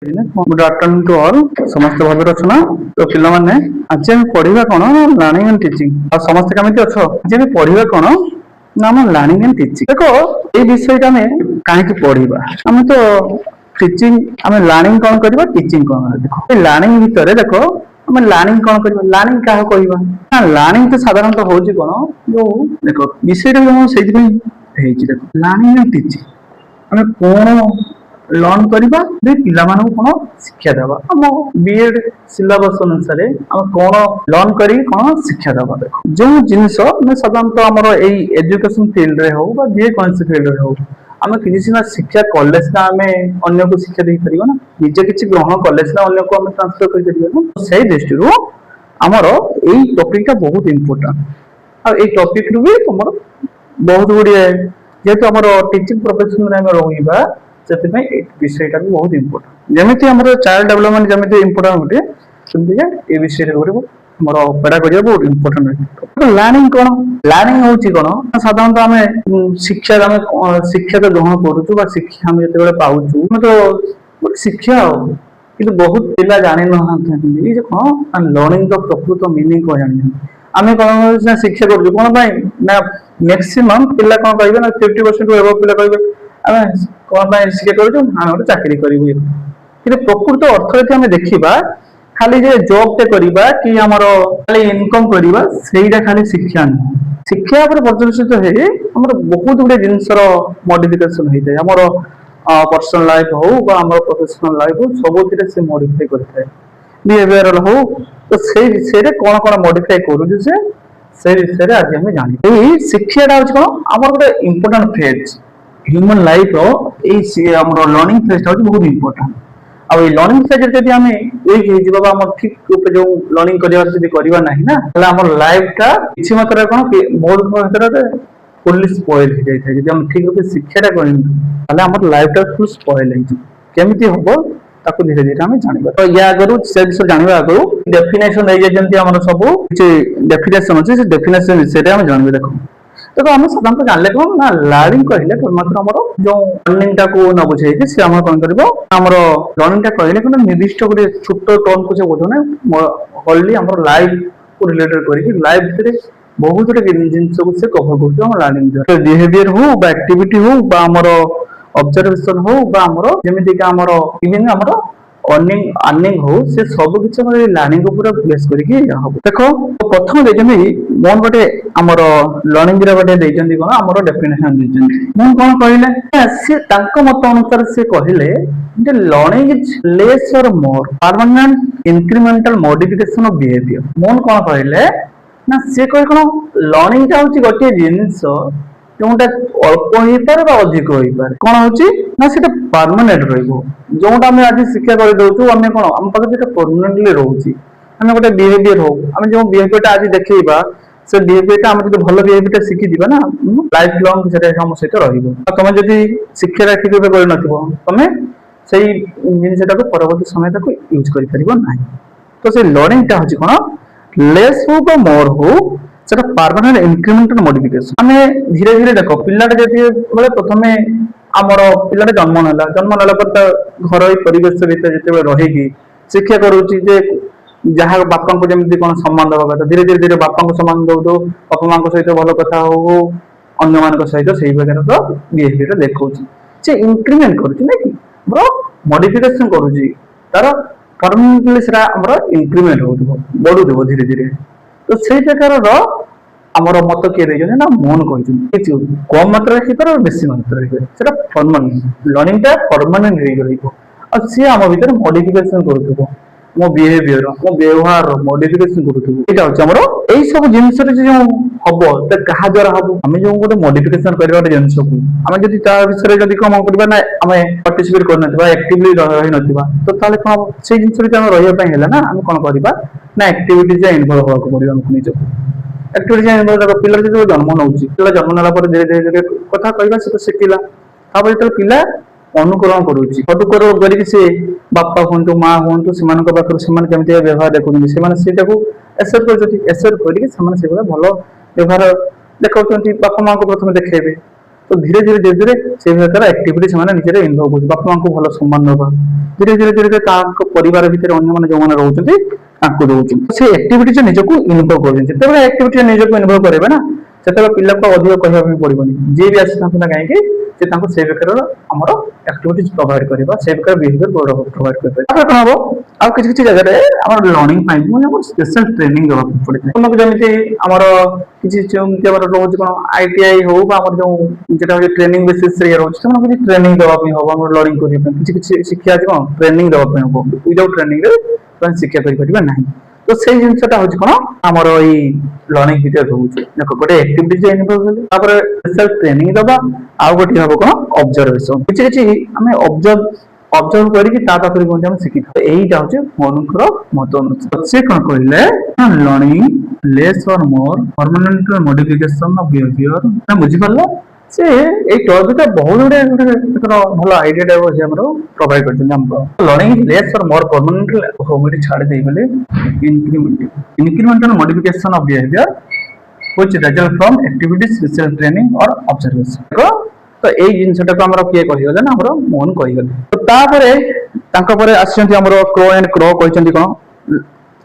Good afternoon to all समस्त भाव अच्छे ना तो पिलाने आज आम पढ़ा कौन लर्निंग एंड टीचिंग आ समस्त केमी अच्छ आज आम पढ़ा कौन ना आम लर्निंग एंड टीचिंग देखो ये विषय आम कहीं पढ़ा आम तो टीचिंग आम लर्निंग कौन करवा टीचिंग कौन देखो लर्निंग भितर देखो आम लर्निंग कौन करवा लर्निंग क्या कहवा ना लर्निंग तो साधारणतः हूँ कौन जो देखो विषय से देखो लर्निंग एंड टीचिंग आम कौन लर्न करवा पिला कौन शिक्षा देवा आम बीएड सिलेबस अनुसार आम कौन लर्न कर कौन शिक्षा देवा देखो जो जिनस साधारणतः आम एजुकेशन फील्ड रे हो कौन फील्ड रे हो आम किसी शिक्षा कॉलेज ना आम अन्य को शिक्षा दे पार ना निजे किसी ग्रहण कॉलेज ना अन्य को आम ट्रांसफर कर से दृष्टि आमर यही टॉपिक बहुत इम्पोर्टाट आ टॉपिक रू भी तुम बहुत गुड़िए जेहेतु आम टीचिंग प्रोफेशन में रहा से विषय बहुत इम्पोर्टाट जमी आम चाइल्ड डेवलपमेंट जमी इम्पोर्टाट गोटे सेमती ये विषय मोर पेडागोजी बहुत इम्पोर्टाट लर्निंग कौन लर्निंग हूँ कौन साधारणतः आम शिक्षा शिक्षा तो ग्रहण करुचु शिक्षा आम जो पाचु तो गोटे शिक्षा कि बहुत पिला जानी ना कौन लर्निंग प्रकृत मिनिंग कौन जानी आम कौन शिक्षा करुँ कौन ना मैक्सिमम पिला कौन कहे ना 50% पिला कहे आम कौन शिक्षा करूँ आम गोटे चाकरी करूँ कि प्रकृत अर्थ आम देखा खाली जे जॉब टे करवा कि आमर खाली इनकम करवा सेटा खाली शिक्षा नुह शिक्षा पर पर्यवेसित है आमर बहुत गुड़े जिनसर मॉडिफिकेशन होता है आमर पर्सनल लाइफ हो प्रोफेशनल लाइफ हो सब से मॉडिफाई करता है बिहेवियरल हो तो से विषय कौन कौन मॉडिफाई करूँ से विषय आज आम जानी शिक्षाटा हूँ कौन आम गोटे important phase human life learning फेजटा हूँ बहुत इम्पोर्टाट आ लर्निंग फेज जब आम वीक हो ठीक रूप जो लर्निंग करवा ना आम लाइफटा किसी मात्रा कौन बहुत मात्रा फुल्ली स्पॉइल हो जाए जब हम ठीक रूप शिक्षाटा करें आम लाइफटा फुल स्पॉइल केमी हम ताको धीरे धीरे आम जाना तो या आगु से विषय जानवा आगु डेफिनेशन आम सब किसी डेफिनेशन अच्छे से डेफिनेशन विषय आम जानवे देखो देखो आम साधारणतः जानले कौन ना लर्निंग कहले मात्र आम जो लर्निंग को न बुझे सी आम कौन कर लर्निंग कहले कौन निर्दिष्ट गोटे छोट टर्म को से बुझे ना हल्ली आम लाइफ को रिलेटेड कर लाइफ भितर बहुत गुटे जिन को से कभर कर लर्निंग बिहेवियर हो एक्टिविटी हो ऑब्जर्वेशन हो जमीक इवन आम अर्निंग हो से सब किसी लर्निंग को पूरा प्लेस करके देखो प्रथम देखते मोन गोटे आम लर्निंग गोटे कौन आम डेफिनेशन मोन कौन कहले सी मत अनुसार से कहले learning is less or more permanent incremental modification of behaviour मोन कौन कहले ना सी कहे कौन लर्निंग हूँ गोटे जिनस जोटा अल्प हो पारे अधिक हो पारे कौन हूँ ना सीटा परमानेंट रोटा आम आज शिक्षा कर दौचु आम कौन आम पाखे परमानेंटली रोचे आम गोटे बिहेवियर हो आम जो बिहेवियर आज देखा से बिहेवियर आम जो भल बिहेवियर शिखी ना लाइफ लंग से सहित रुम जब शिक्षा ठीक रूप कर तुम से जिनटा परवर्त समय तक यूज कर तो से लर्निंग हूँ कौन लेस हो मोर हो सेटा परमानेंट इंक्रीमेंटल मॉडिफिकेशन आम धीरे धीरे देख पिलाटा जो प्रथम आमर पिलाटा जन्म नाला घर परिवेश भितर जो रही शिक्षा करुच्ची जहाँ बापा को जमी कौन सम्मान दवा कथा धीरे धीरे धीरे बापा को सम्मान दौ दौ बापा माँ सहित भल कथा हो अन्य मान सहित से प्रकार बिहेवियर देखा से इंक्रीमेंट कर मॉडिफिकेशन करुच्ची तार परमानेंटली से इंक्रीमेंट हो बढ़ुव धीरे धीरे तो से प्रकार आमर मत किए ना मोहन कहते कम मात्रा और बेसी मात्रा परमानेंट लर्निंग परमानेंट सी आम भर मॉडिफिकेशन कर मो बिहेवियर मो व्यवहार मॉडिफिकेशन कर सब जिनस जो हम क्या द्वारा हम आम जो गोटे मॉडिफिकेशन करवा जिन को आम जब विषय जब कम करवा ना आम पार्टिसिपेट करना एक्टिवली रही ना तो कौन से जिन रही ना आम कौन करवा ना एक्टिविटीज इनवल्व होगा पड़े आमको निजक एक्टिविटीज इनवल्व पिला जो जन्म नौ पिला जन्म नाला धीरे धीरे धीरे कथा कहवा से शिखला जो पिला अनुकरण अनुकरण करके से बापा हूँ माँ हूँ से केमी व्यवहार देखते एसर कर भल व्यवहार देखा बापा माँ को प्रथम देखेबे तो धीरे धीरे धीरे धीरे से प्रकार एक्टिविटी से निजे इनवल्व होती बापा माँ को भल सम्मान दबा धीरे धीरे धीरे धीरे परिवार भितर अन्य जो रोचे दौरान से एक्टिविटी निजक इनवल्व कर एक्टिविटी निजक इनवल्व करेंगे ना से पिला को अधिक कहना पड़ोनी जी भी आसी ना कहीं से प्रकार आमर एक्टिविटीज प्रोवाइड करवा से प्रकार बिहेवियर प्रोवाइड कर कौन हम आउ किसी किसी जगह आम लर्निंग स्पेशल ट्रेनिंग देवा पड़े तुमको जमी आमर किसी रोज कौन ITI हो जो ट्रेनिंग बेसिस रोचे किसी ट्रेनिंग देवाई हम लर्निंग करने किसी शिक्षा कौन ट्रेनिंग देवाई हम विदाउट ट्रेनिंग शिक्षा करें ना तो से जिनसा हूँ कौन आमर लर्निंग भितर रोचे देख गोटे एक्टिविटी इनवल्व स्पेशल ट्रेनिंग दबा आउ गोटे हम कौन ऑब्जर्वेशन किसी किसी आम ऑब्जर्व करके हम शिखी यहीटा हूँ मनुष्यर मत अनुसार से कौन कहले learning less or more permanent modification of behaviour बुझीपार से टॉपिक बहुत गुड़े भल आइडिया टाइप प्रोवाइड कर learning less or more permanent होम छाड़ देगले incremental modification of behaviour which result from activity special training or observation तो यही जिनटा को आम किए कहीगले ना आम मोहन कहीगले तो तापर आसमर क्रो एंड क्रो कहते कौन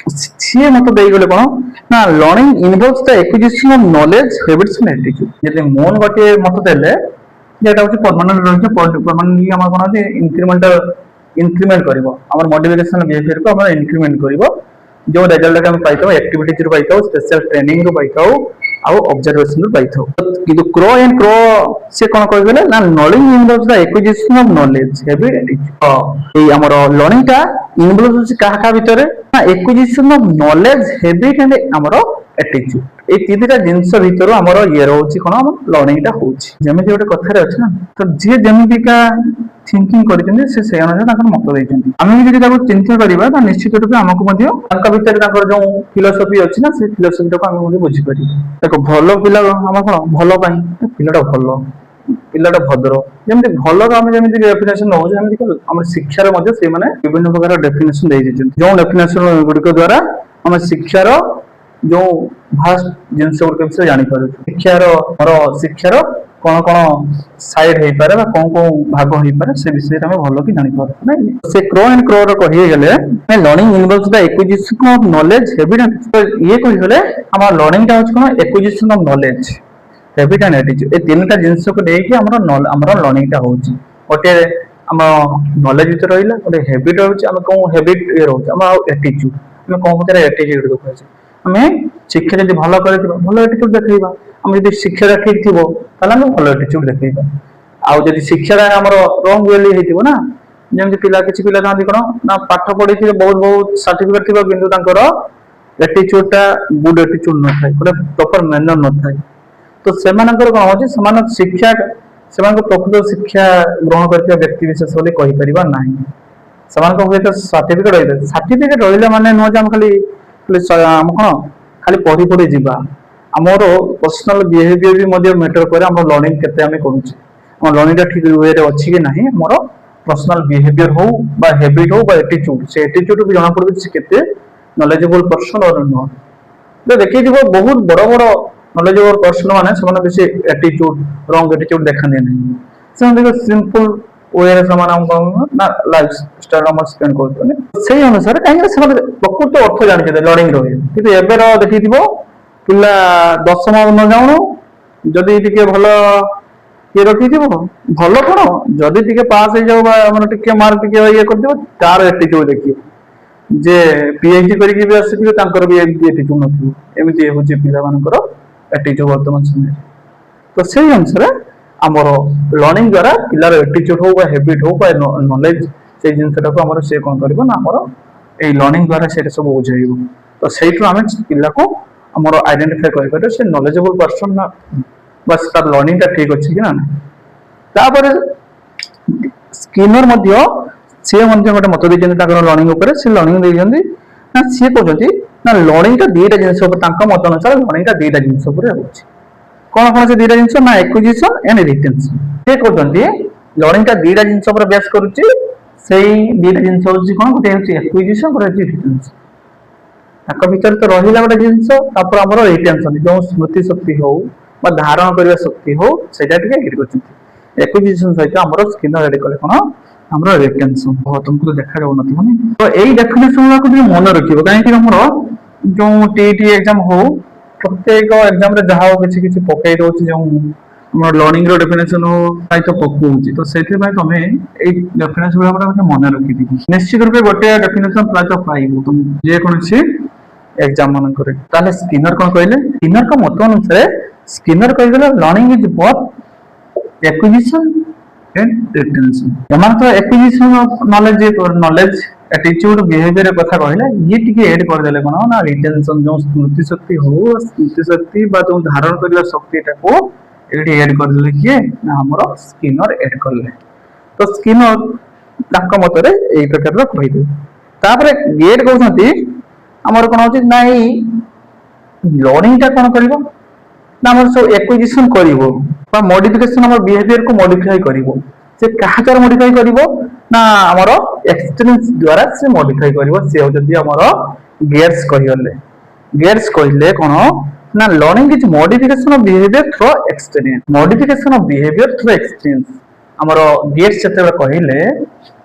सी मत देगले कौन ना learning involves the acquisition of knowledge habits and attitude यदि मोहन गोटे मत देले जेटा होची परमानेंट रहिছে परमानेंटली हमर कोन इंक्रीमेंट करिवो हमर मॉडिफिकेशन बिहेवियर को हमर इंक्रीमेंट करिवो जो रिजल्ट हम पाइतो एक्टिविटीज रो पाइतो स्पेशल ट्रेनिंग रो पाइतो आउ ऑब्जर्वेशन रो पाइतो किंतु क्रो एंड क्रो से कोन कहि गेले ना learning involves the acquisition of knowledge habit attitude ए हमर लर्निंग टा इनवॉल्व होची काहा भितरे ना acquisition of knowledge habit and हमर एटीट्यूड ए तीनटा जिंस भितर हमर ये रहउची कोन हम लर्निंग टा होची जेमे जे गोटे कथा रे अछि ना तो जे जेमिति का थिंकिंग करिसेंती से अनुसार ताकर मत दैछंती आमे जदि ताको चिंता करिबा त निश्चित रूपे हमको मध्ये ताका भितर ताकर जो फिलोसफी अछि ना से फिलोसफी को हम मध्ये बुझी पारि देखो भलो पिला हम कोन भलो पई पिलाटा भलो पिलाटा भद्र जेमति भलो का हम जेमति डेफिनेशन नौ जेमति हमर शिक्षा रे मध्ये से माने विभिन्न प्रकार डेफिनेशन दै दिछंती जो डेफिनेशन गुडी को द्वारा हम शिक्षा रो जो भास्ट जिनस विषय जानी पार शिक्षार कौन कौन साइड हो पारे कौन कौन भाग हो पारे से विषय में भल कि जानी पार से क्रो एंड क्रो रो कहि गेले learning involves the acquisition of knowledge habit तो ये कहि गेले हम लर्निंग टा होछ कोन acquisition of knowledge habit and attitude ए तीनटा जिंस को देकी हमर लर्निंग टा होची ओटे हम नॉलेज भीतर रहिला ओटे हैबिट होची हम कौन हैबिट ये रहउछ हम एटीट्यूड हम कौन भीतर एटीट्यूड देखै हमें शिक्षा जब भल कर भल एटीट्यूड देखा आम जब शिक्षा ठीक थी हम भल एटीट्यूड देखा आउ जब शिक्षा रंग वेली हो ना जमी पिला किसी पिला था कौन ना पाठ पढ़ी थे बहुत बहुत सर्टिफिकेट थी कि एटीट्यूडटा गुड एटीट्यूड न था गोटे प्रॉपर मैनर न था तो से कौन हो शिक्षा से प्रकृत शिक्षा ग्रहण कर व्यक्ति विशेष बोली कहीपर ना से सर्टिफिकेट रहा माने नुह खाली कौन खाली पढ़ी पढ़ी जीवा आमर पर्सनल बिहेवियर भी मध्य मैटर करे हम लर्निंग केते हम करूचे हम लर्निंग टा ठीक वे रे अछि कि नाही हमर पर्सनल बिहेवियर हो बा हैबिट हो बा एटीट्यूड से एटीट्यूड भी जाना पड़बे से केते नॉलेजेबल पर्सन और न तो देखि जीवो बहुत बड़ बड़ नॉलेजेबल पर्सन माने समान बेसी एटीट्यूड रॉन्ग एटीट्यूड देखा नै से देखो सिंपल वे रे समान हम ना लाइफ स्टाइल हम स्पेंड करते से अनुसार कहीं से प्रकृत अर्थ जानी लर्निंग रही कि एबेर देखी पिला दशम न जाऊन जदि टिके भल ये रखी भल कौन जदि टिके पास हो जाओ टिके मार्क टिके ये कर तार एटीट्यूड देखिए जे पीएचडी करके भी आसी तांकर भी एटीट्यूड न एमती होची पिला मानकर एटीट्यूड वर्तमान समय तो से अनुसार आमर लर्निंग द्वारा पिलार एटीट्यूड हो हैबिट हो नॉलेज से जिनटा को आमर से कौन कर आमर ए लर्निंग द्वारा से सब बुझाइब तो सेठू आम पिला को आमर आइडेंटिफाई कर से नॉलेजेबल पर्सन ना बस तार लर्निंग टा ठीक अच्छे कि ना तापर स्किनर मध्य से गोटे मत देते लर्निंग उपर से लर्निंग देते ना सी कहते ना लर्निंग टा दुईटा जिनस मत अनुसार लर्निंग टा दुईटा जिनस कौन कौन से दुईटा जिनस ना एक्विजिशन एंड रिटेंशन से कहते लर्निंग टा दुईटा जिनस बेस करुच्ची से दुईटा जिनस होची कौन गोटे होची एक्विजिशन गोटे होची रिटेंशन ताक भीतर तो रहिला गोटे जिनस तापर हमर रिटेंशन जो स्मृति शक्ति हो বা ধাରଣ କରିବା ଶକ୍ତି ହଉ ସେଇଟା ଟିକେ ଏଡ୍ କରୁଛନ୍ତି। ଏକ୍ୱିଜିସନ ସହିତ ଆମର ସ୍କିନର ଏଡ୍ କଲେ କଣ ଆମର ରିଟେନସନ ହବ। ତମକୁ ତ ଦେଖା ଯାଉନଥିବ ନା। ତ ଏଇ ଡେଫିନେସନ ଗୁଡାକୁ ଟିକେ ମନେ ରଖିବ, କାହିଁକି ଆମର ଯୋଉ ଟିଟି ଏକ୍ଜାମ ହଉ ପ୍ରତ୍ୟେକ ଏକ୍ଜାମ ରେ ଯାହା ହଉ କିଛି କିଛି ପକେଇ ଦଉଛି, ଯୋଉ ଆମର ଲର୍ଣ୍ଣିଂ ର ଡେଫିନେସନ ସହିତ ପକଉଛି, ତ ସେଥିପାଇଁ ତମେ ଏଇ ଡେଫିନେସନ ଗୁଡାକ ମନେ ରଖିଥିବ। ନିଶ୍ଚିତ ରୂପେ ଗୋଟେ ଡେଫିନେସନ ପ୍ରାୟତଃ ପାଇବ ତମେ ଯେକୌଣସି ଏକ୍ଜାମ ମାନଙ୍କରେ। ତାହେଲେ ସ୍କିନର କଣ କହିଲେ? ସ୍କିନରଙ୍କ ମତ ଅନୁସାରେ ସ୍କିନର କହିଲେ learning is both acquisition and retention। ଏମାନଙ୍କର acquisition of knowledge attitude behavior କଥା କହିଲେ, ଇଏ ଟିକେ ଏଡ୍ କରିଦେଲେ କଣ ନା ରିଟେନସନ, ଯୋଉ ସ୍ମୃତି ଶକ୍ତି ହଉ, ସ୍ମୃତି ଶକ୍ତି ବା ଯୋଉ ଧାରଣ କରିବା ଶକ୍ତିଟାକୁ ଏଠି ଏଡ୍ କରିଦେଲେ କିଏ ନା ଆମର ସ୍କିନର ଏଡ୍ କଲେ। ତ ସ୍କିନର ତାଙ୍କ ମତରେ ଏଇ ପ୍ରକାରର କହିଦେବେ। ତାପରେ ଗେଟ୍ କହୁଛନ୍ତି ଆମର କଣ ହଉଛି ନା ଏଇ ଲର୍ଣ୍ଣିଂ ଟା କଣ କରିବ ନା ଆମର ସବୁ ଏକ୍ୱିଜିସନ କରିବ বা ମଡିଫିକେସନ ଆମର ବିହେଭିୟର କୁ ମଡିଫାଇ କରିବ। ସେ କାହା ଦ୍ୱାରା ମଡିଫାଇ କରିବ ନା ଆମର ଏକ୍ସପିରିଏନ୍ସ ଦ୍ୱାରା ସେ ମଡିଫାଇ କରିବ। ସେ ହଉଛନ୍ତି ଆମର ଗେଟ୍ସ କହିଲେ। ଗେଟ୍ସ କହିଲେ କଣ ନା learning is modification of behaviour through experience. Modification of behaviour through experience ଆମର ଗେଟ୍ସ ଯେତେବେଳେ କହିଲେ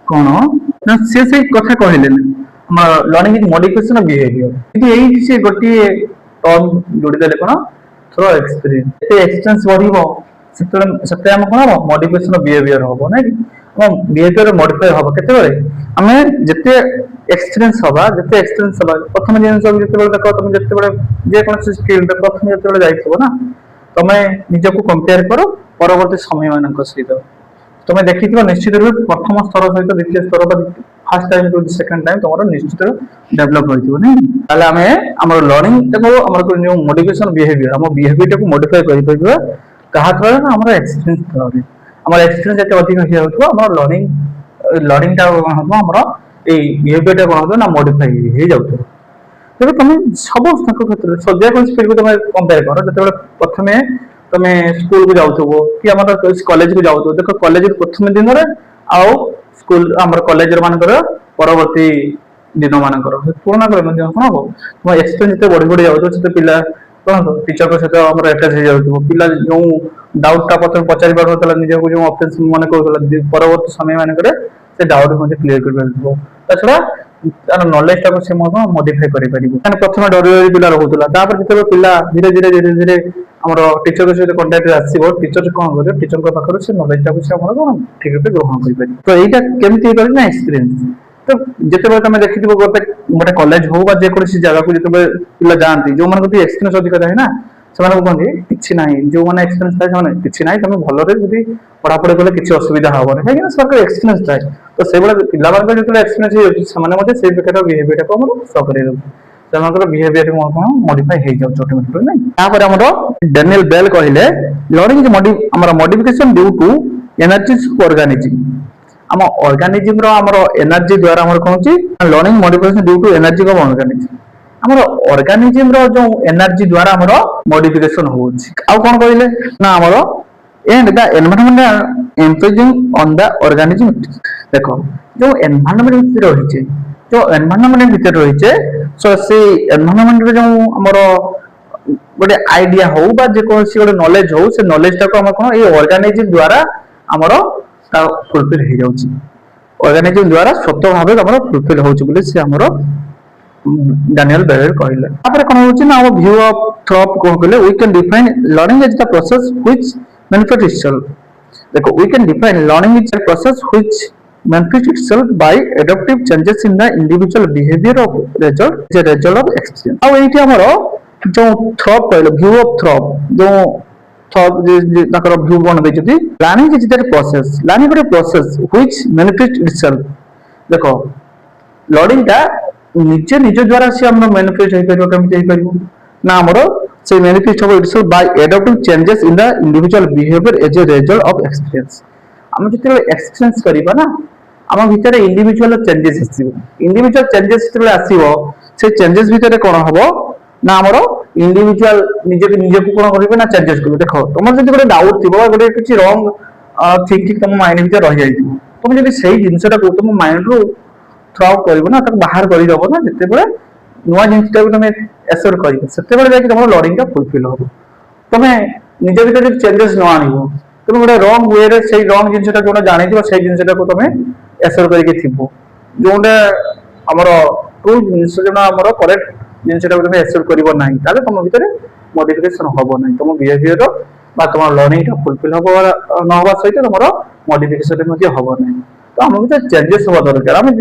କଣ ନା ସେ ସେଇ କଥା କହିଲେନି ଆମର learning is modification of behaviour, କିନ୍ତୁ ଏଇଠି ସେ ଗୋଟିଏ ଟର୍ମ ଯୋଡ଼ିଦେଲେ କଣ ଥ୍ରୁ ଏକ୍ସପିରିଏନ୍ସ। ଏତେ ଏକ୍ସପିରିଏନ୍ସ ବଢିବ ସେତେ ଆମ କଣ ହବ ମଡିଫିକେସନ ଅଫ ବିହେଭିୟର ହବ ନାଇଁ କି? ଏବଂ ବିହେଭିୟର ମଡିଫାଇ ହବ କେତେବେଳେ ଆମେ ଯେତେ ଏକ୍ସପିରିଏନ୍ସ ହବା, ଯେତେ ଏକ୍ସପିରିଏନ୍ସ ହବା। ପ୍ରଥମ ଜିନିଷ ଯେତେବେଳେ ଦେଖ ତମେ ଯେତେବେଳେ ଯେକୌଣସି ସ୍କିଲ୍ ପ୍ରଥମେ ଯେତେବେଳେ ଯାଇଥିବ ନା, ତମେ ନିଜକୁ କମ୍ପେୟାର କର ପରବର୍ତ୍ତୀ ସମୟ ମାନଙ୍କ ସହିତ। ତମେ ଦେଖିଥିବ ନିଶ୍ଚିତ ରୂପେ ପ୍ରଥମ ସ୍ତର ସହିତ ଦ୍ୱିତୀୟ ସ୍ତର ବା first time to second time ତମର ନିଶ୍ଚିତ ଡେଭଲପ ହୋଇଥିବ ନାଇଁ। ତାହେଲେ ଆମେ ଆମର ଲର୍ଣ୍ଣିଂ ଟାକୁ ଆମର ଯୋଉ ମଡିଫିକେସନ ବିହେଭିୟର, ଆମ ବିହେଭିୟର ଟାକୁ ମଡିଫାଇ କରିପାରିବା କାହା ଦ୍ୱାରା ନା ଆମର ଏକ୍ସପିରିଏନ୍ସ ଦ୍ୱାରା। ଆମର ଏକ୍ସପିରିଏନ୍ସ ଯେତେ ଅଧିକ ହେଇଯାଉଥିବ ଆମର ଲର୍ଣ୍ଣିଂ ଟା କଣ ହବ ଆମର ଏଇ ବିହେଭିୟର ଟା କଣ ହବ ନା ମଡିଫାଇ ହେଇଯାଉଥିବ। ତେବେ ତମେ ସମସ୍ତଙ୍କ କ୍ଷେତ୍ରରେ ଯେକୌଣସି ଫିଲ୍ଡକୁ ତମେ କମ୍ପେୟାର କର। ଯେତେବେଳେ ପ୍ରଥମେ ତମେ ସ୍କୁଲକୁ ଯାଉଥିବ କି ଆମର କଲେଜକୁ ଯାଉଥିବ, ଦେଖ କଲେଜ ପ୍ରଥମ ଦିନରେ ଆଉ ସ୍କୁଲ ଆମର କଲେଜ ମାନଙ୍କର ପରବର୍ତ୍ତୀ ଦିନ ମାନଙ୍କର ତୁଳନା କଲେ ମଧ୍ୟ କଣ ହବ ତୁମ ଏକ୍ସପିରିଏନ୍ସ ଯେତେ ବଢି ବଢି ଯାଉଥିବ ସେତେ ପିଲା କଣ ଟିଚରଙ୍କ ସହିତ ଆମର ଆଟାଚ ହେଇଯାଉଥିବ। ପିଲା ଯୋଉ ଡାଉଟ ଟା ପ୍ରଥମେ ପଚାରି ପାରୁନଥିଲା, ନିଜକୁ ଯୋଉ ଅଫେନ୍ସ ମନେ କରୁଥିଲା, ପରବର୍ତ୍ତୀ ସମୟ ମାନଙ୍କରେ ସେ ଡାଉଟ ମଧ୍ୟ କ୍ଲିୟର କରିପାରୁଥିବ। ତା ଛଡା ତାର ନଲେଜ ଟାକୁ ସେ ମଧ୍ୟ ମଡିଫାଇ କରିପାରିବ। କାରଣ ପ୍ରଥମେ ଡରି ଡରି ପିଲା ରହୁଥିଲା, ତାପରେ ଯେତେବେଳେ ପିଲା ଧୀରେ ଧୀରେ ଧୀରେ ଧୀରେ ଆମର ଟିଚରଙ୍କ ସହିତ କଣ୍ଟାକ୍ଟରେ ଆସିବ, ଟିଚର କଣ କରିବ ଟିଚରଙ୍କ ପାଖରୁ ସେ ନଲେଜ ଟାକୁ ସେ ଆମର କଣ ଠିକ ରୂପେ ଗ୍ରହଣ କରିପାରିବ। ତ ଏଇଟା କେମିତି ହେଇପାରିବ ନା ଏକ୍ସପିରିଏନ୍ସ। ତ ଯେତେବେଳେ ତମେ ଦେଖିଥିବ ଗୋଟେ କଲେଜ ହଉ ବା ଯେକୌଣସି ଜାଗାକୁ ଯେତେବେଳେ ପିଲା ଯାଆନ୍ତି, ଯୋଉମାନଙ୍କୁ ଟିକେ ଏକ୍ସପିରିଏନ୍ସ ଅଧିକ ଥାଏ ନା, ସେମାନଙ୍କୁ କୁହନ୍ତି କିଛି ନାହିଁ, ଯୋଉମାନେ ଏକ୍ସପିରିଏନ୍ସ ଥାଏ ସେମାନେ କିଛି ନାହିଁ, ତମେ ଭଲରେ ଯଦି ପଢାପଢି କଲେ କିଛି ଅସୁବିଧା ହବନି, କାହିଁକିନା ସେମାନଙ୍କର ଏକ୍ସପିରିଏନ୍ସ ଥାଏ। ତ ସେଇଭଳିଆ ପିଲାମାନଙ୍କର ଯେତେବେଳେ ଏକ୍ସପିରିଏନ୍ସ ହେଇଯାଉଛି ସେମାନେ ମଧ୍ୟ ସେଇ ପ୍ରକାର ବିହେଭିୟର ଟାକୁ ଆମର ଶୋ କରେଇ ଦଉଛି। ସେମାନଙ୍କର ବିହେଭିୟର କଣ ମଡିଫାଇ ହେଇଯାଉଛି ଅଟୋମେଟିକାଲି ନାଇଁ। ତାପରେ ଆମର ଡାନିଏଲ ବେଲ୍ କହିଲେ ଲର୍ଣ୍ଣିଂ ଆମର ମଡିଫିକେସନ ଡ୍ୟୁ ଟୁ ଏନର୍ଜିଜ ଅର୍ଗାନିଜିମ। ଆମ ଅର୍ଗାନିଜିମ ର ଆମର ଏନର୍ଜି ଦ୍ୱାରା ଆମର କଣ ହଉଛି learning modification due to energy of organism. ଆମର ଅର୍ଗାନିଜିମ ର ଯୋଉ ଏନର୍ଜି ଦ୍ୱାରା ଆମର ମଡିଫିକେସନ ହଉଛି। ଆଉ କଣ କହିଲେ ନା ଆମର and the environment impinging on the organism। ଦେଖ ଯୋଉ ଏନଭାରନମେଣ୍ଟ ଭିତରେ ରହିଛେ, ଯୋଉ ଏନଭାରନମେଣ୍ଟ ଭିତରେ ରହିଛେ, ସୋ ସେଇ ଏନଭାରନମେଣ୍ଟରେ ଯୋଉ ଆମର ଗୋଟେ ଆଇଡିଆ ହଉ ବା ଯେକୌଣସି ଗୋଟେ ନଲେଜ ହଉ, ସେ ନଲେଜ ଟାକୁ ଆମର କଣ ଏଇ ଅର୍ଗାନିଜିମ ଦ୍ୱାରା ଆମର ଫୁଲଫିଲ ହେଇଯାଉଛି। ଅର୍ଗାନିଜିମ ଦ୍ୱାରା ସ୍ୱତଃ ଭାବେ ଆମର ଫୁଲଫିଲ ହଉଛି ବୋଲି ସେ ଆମର ଡାନିଏଲ ବେଲ୍ କହିଲେ। ତାପରେ କଣ ହଉଛି ନା ଆମ view of Thorpe କଣ କହିଲେ we can define learning as the process which manifests itself। देखो we can define learning is a process which manifests itself by adaptive changes in the individual behavior of result as a result of experience। ଆଉ ଏଇଠି ଆମର ଯୋଉ Thorpe କହିଲେ view of Thorpe, ଯୋଉ Thorpe ତାଙ୍କର view କଣ ଦେଇଛନ୍ତି, learning is that process, learning is a process which manifests itself। ଦେଖ ଲର୍ଣ୍ଣିଂ ଟା ନିଜେ ନିଜ ଦ୍ୱାରା ସେ ଆମର ମ୍ୟାନିଫେଷ୍ଟ ହେଇପାରିବ। କେମିତି ହେଇପାରିବ ନା ଆମର ସେ ମ୍ୟାନିଫେଷ୍ଟ ହବ itself by adapting changes in the individual behaviour as a result of experience. ଆମେ ଯେତେବେଳେ ଏକ୍ସପିରିଏନ୍ସ କରିବା ନା ଆମ ଭିତରେ ଇଣ୍ଡିଭିଜୁଆଲ ଚେଞ୍ଜେସ୍ ଆସିବ। ଇଣ୍ଡିଭିଜୁଆଲ ଚେଞ୍ଜେସ୍ ଯେତେବେଳେ ଆସିବ, ସେ ଚେଞ୍ଜେସ୍ ଭିତରେ କଣ ହବ ନା ଆମର ଇଣ୍ଡିଭିଜୁଆଲ ନିଜକୁ କଣ କରିବେ ନା ଚେଞ୍ଜେସ୍ କରିବେ। ଦେଖ ତମର ଯଦି ଗୋଟେ ଡାଉଟ ଥିବ, ଗୋଟେ କିଛି ରଙ୍ଗ ଥିଙ୍କିଂ ତମ ମାଇଣ୍ଡ ଭିତରେ ରହିଯାଇଥିବ, ତମେ ଯଦି ସେଇ ଜିନିଷଟାକୁ ତମ ମାଇଣ୍ଡରୁ ଥ୍ରୋ କରିବ ନା, ତାକୁ ବାହାର କରିଦବ ନା, ଯେତେବେଳେ ନୂଆ ଜିନିଷଟାକୁ ତମେ ଏସେପ୍ଟ କରିବ ସେତେବେଳେ ଯାଇକି ତମର ଲର୍ଣ୍ଣିଂ ଟା ଫୁଲଫିଲ ହବ। ତମେ निज भीतर चेंजेस न आनिब तुम गोटे रंग वे से रंग जिनसा जो जानी से जिनसा तुम एसर करके जोटा आमर ट्रू जिन जो करेक्ट जिनसा तुम एसर करना तुम भीतर मॉडिफिकेशन हम ना तुम बिहेवियर तुम लर्निंग फुलफिल हम न हवा सहित तुम मॉडिफिकेशन हम ना तो आम भीतर चेंजेस हवा दरकार आम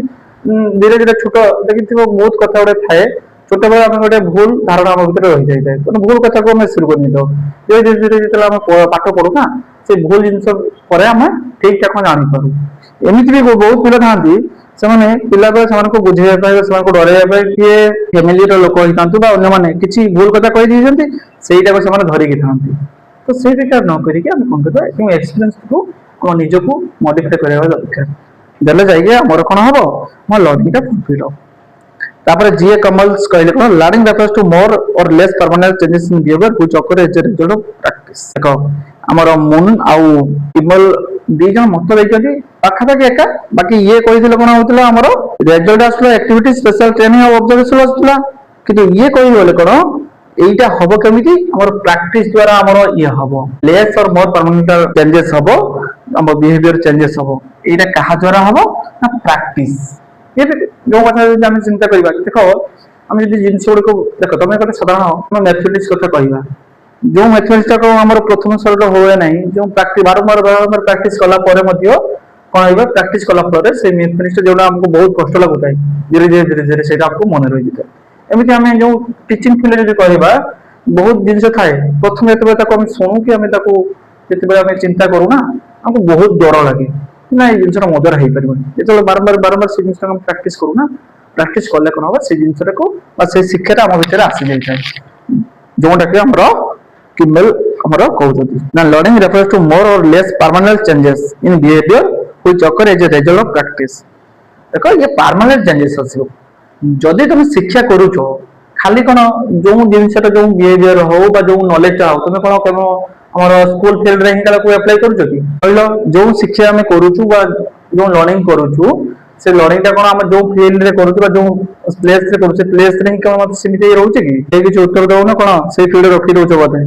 धीरे धीरे छोट देखी बहुत कथा गोटे थाए छोट बेले आम गोटे भूल धारणा आम भीतर रही जाए तो भूल कथा को एसर कर धीरे धीरे जो पाठ पढ़ुना से भूल जिन आम ठीक ठाक जापारू एमती भी बहुत पिला था ସେମାନେ ପିଲା ବେଳେ ସେମାନଙ୍କୁ ବୁଝେଇବା ପାଇଁ ସେମାନଙ୍କୁ ଡରେଇବା ପାଇଁ କିଏ ଫ୍ୟାମିଲିର ଲୋକ ହେଇଥାନ୍ତୁ ବା ଅନ୍ୟମାନେ କିଛି ଭୁଲ କଥା କହି ଦେଇଛନ୍ତି ସେଇଟାକୁ ସେମାନେ ଧରିକି ଥାନ୍ତି ତ ସେଇଟା ନ କରିକି ଆମେ କଣ କରିବା ଯେଉଁ ଏକ୍ସପିରିଏନ୍ସକୁ ଆମ ନିଜକୁ ମଡିଫାଇ କରିବା ଦରକାର ଦେଲେ ଯାଇକି ଆମର କଣ ହବ ମୋ ଲର୍ନିଂଟା ଫୁଲଫିଲ୍ ହବ ତାପରେ ଜିଏ କମଲ୍ସ କହିଲେ କଣ learning refers to more or less permanent changes in behaviour which occur as a result of practice ଦେଖ ଆମର ମୁନ୍ ଆଉ ଇମଲ ଦି ଜଣ ମତ ଦେଇଛନ୍ତି ପାଖାପାଖି ଏକା ବାକି ଇଏ କହିଥିଲେ କଣ ହଉଥିଲା ଆମର ରେଜଲ୍ଟ ଆସିଲା ଆକ୍ଟିଭିଟି ସ୍ପେଶାଲ ଟ୍ରେନିଂ ଆଉ ଅବଜର୍ଭେସନ ଆସିଥିଲା କିନ୍ତୁ ଇଏ କହିଗଲେ କଣ এইটা হব কেমিতি আমার প্র্যাকটিস দ্বারা আমার ইয়ে হব less or more permanent changes হব আমার বিহেভিয়ার চেঞ্জেস হব এইটা কাহা দ্বারা হব না প্র্যাকটিস ये जो কথা যদি আমি চিন্তা করিবা দেখো আমি যদি জিনিস গুলো দেখো তুমি একটা সাধারণ আমরা ম্যাথমেটিক্স কথা কইবা जो मैथमेटिक्स को हमर प्रथम सरल होए नाही जो प्रैक्टिस बारंबार बारंबार प्रैक्टिस कला परे मध्ये कोन होइबा प्रैक्टिस कला परे से मैथमेटिक्स जोडा हमको बहुत कष्ट लागुताय धीरे धीरे धीरे सेटा आपको मन रहि जिता एमिति हमें जो टीचिंग फील्ड जे करबा बहुत जिंस थाए प्रथम एतबे ताको हम सुनु कि हमें ताको जेतबे हमें चिंता करू ना हमको बहुत डर लागे ना ये जिंसटा मजा रहि परबो जेतबे बारंबार बारंबार से जिंसटा हम प्रैक्टिस करू ना प्रैक्टिस करले कोन होबा से जिंसटा को बा से शिक्षाटा हम भीतर आसी जाय थाए जोटा कि हमरो किमल हमारा कहउथि ना लर्निंग रेफर्स टू मोर और less permanent changes in behaviour which occur as a result of practice देखो ये परमानेंट चेंजेस आसीबो जदि तुम शिक्षा करूछो खाली कोन जो जिनसटा जो बिहेवियर हो बा जो नॉलेज हो तुम कोन कोन हमारा स्कूल फील्ड रे हिंगा को अप्लाई करूछो कि कहलो जो शिक्षा हमें करूछु बा जो लर्निंग करूछु से लर्निंग ता कोन हम जो फील्ड रे करूछु बा जो प्लेस रे करूछु प्लेस रे ही कोन मत सीमित रहउछ कि ए किछ उत्तर दउ ना कोन से फील्ड रखि दउछ बोते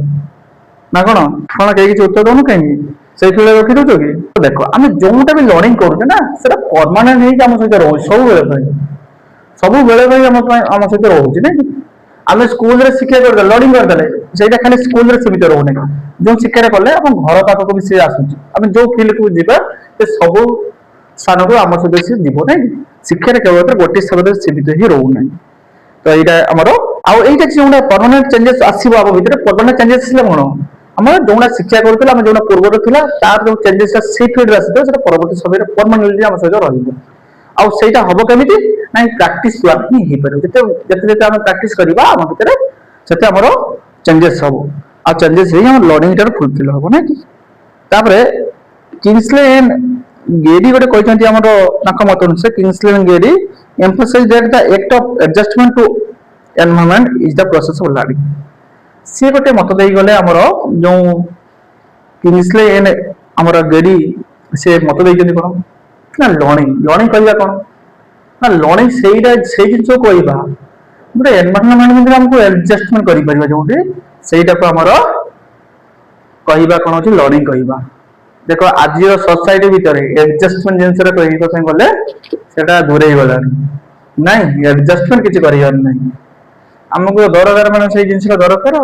ना कोन कोन के किछ उत्तर दउ न कहीं से फील्ड रखि दउछ कि देखो हम जोटा भी लर्निंग करूछु ना सेटा परमानेंट ही हम सहित रहउ सब बेले भाई हम सहित रहउछ नै आम स्कूल रे शिक्षा कर लर्निंग कर दले सेटा खाली स्कूल रे सीमित रहउ नै जो शिक्षा रे करले हम घर पाख को भी से आसुछ हम जो फील्ड को जिबा से सब स्थान को आम सहित से जीव ना शिक्षा केवल गोटे स्थान सीमित ही रहू ना तो यहाँ आमर आईटा जो परमानेंट चेंजेस आसो आम भर परमानेंट चेंजेस कौन आम जो शिक्षा करूँ जो पूर्व था तार जो चेंजेस से फील्ड आसो परवर्त समय परमानेंटली आम सहित रहा हम केमी ना प्राक्टिस द्वारा ही हो पार जिते आम प्राक्टिस करवा आम भर से आम चेंजेस हम आ चेंजेस ही लर्निंग टार फुलफिल हम ना कि किंग्सले गेरी गोटे कहते मत अनुसार Kingsley Garry emphasize that the act of adjustment to environment is the process of learning से गोटे मत दे गले हमर जो किंग्सले हमर गेरी से मत दे जनी कोन ना लर्निंग करबा कोन ना लर्निंग सेइडा से जिंस कहबा गोटे एनवायरनमेंट में हमको एडजस्टमेंट करि परबा जोटे सेइटा को हमर कहबा कोन अछि लर्निंग कहबा देखो आज सोसाइटी भीतर एडजस्टमेंट जिनस गले सेटा दूरे गला नहीं एडजस्टमेंट किसी कर आमको दरकार मान से जिन दरकार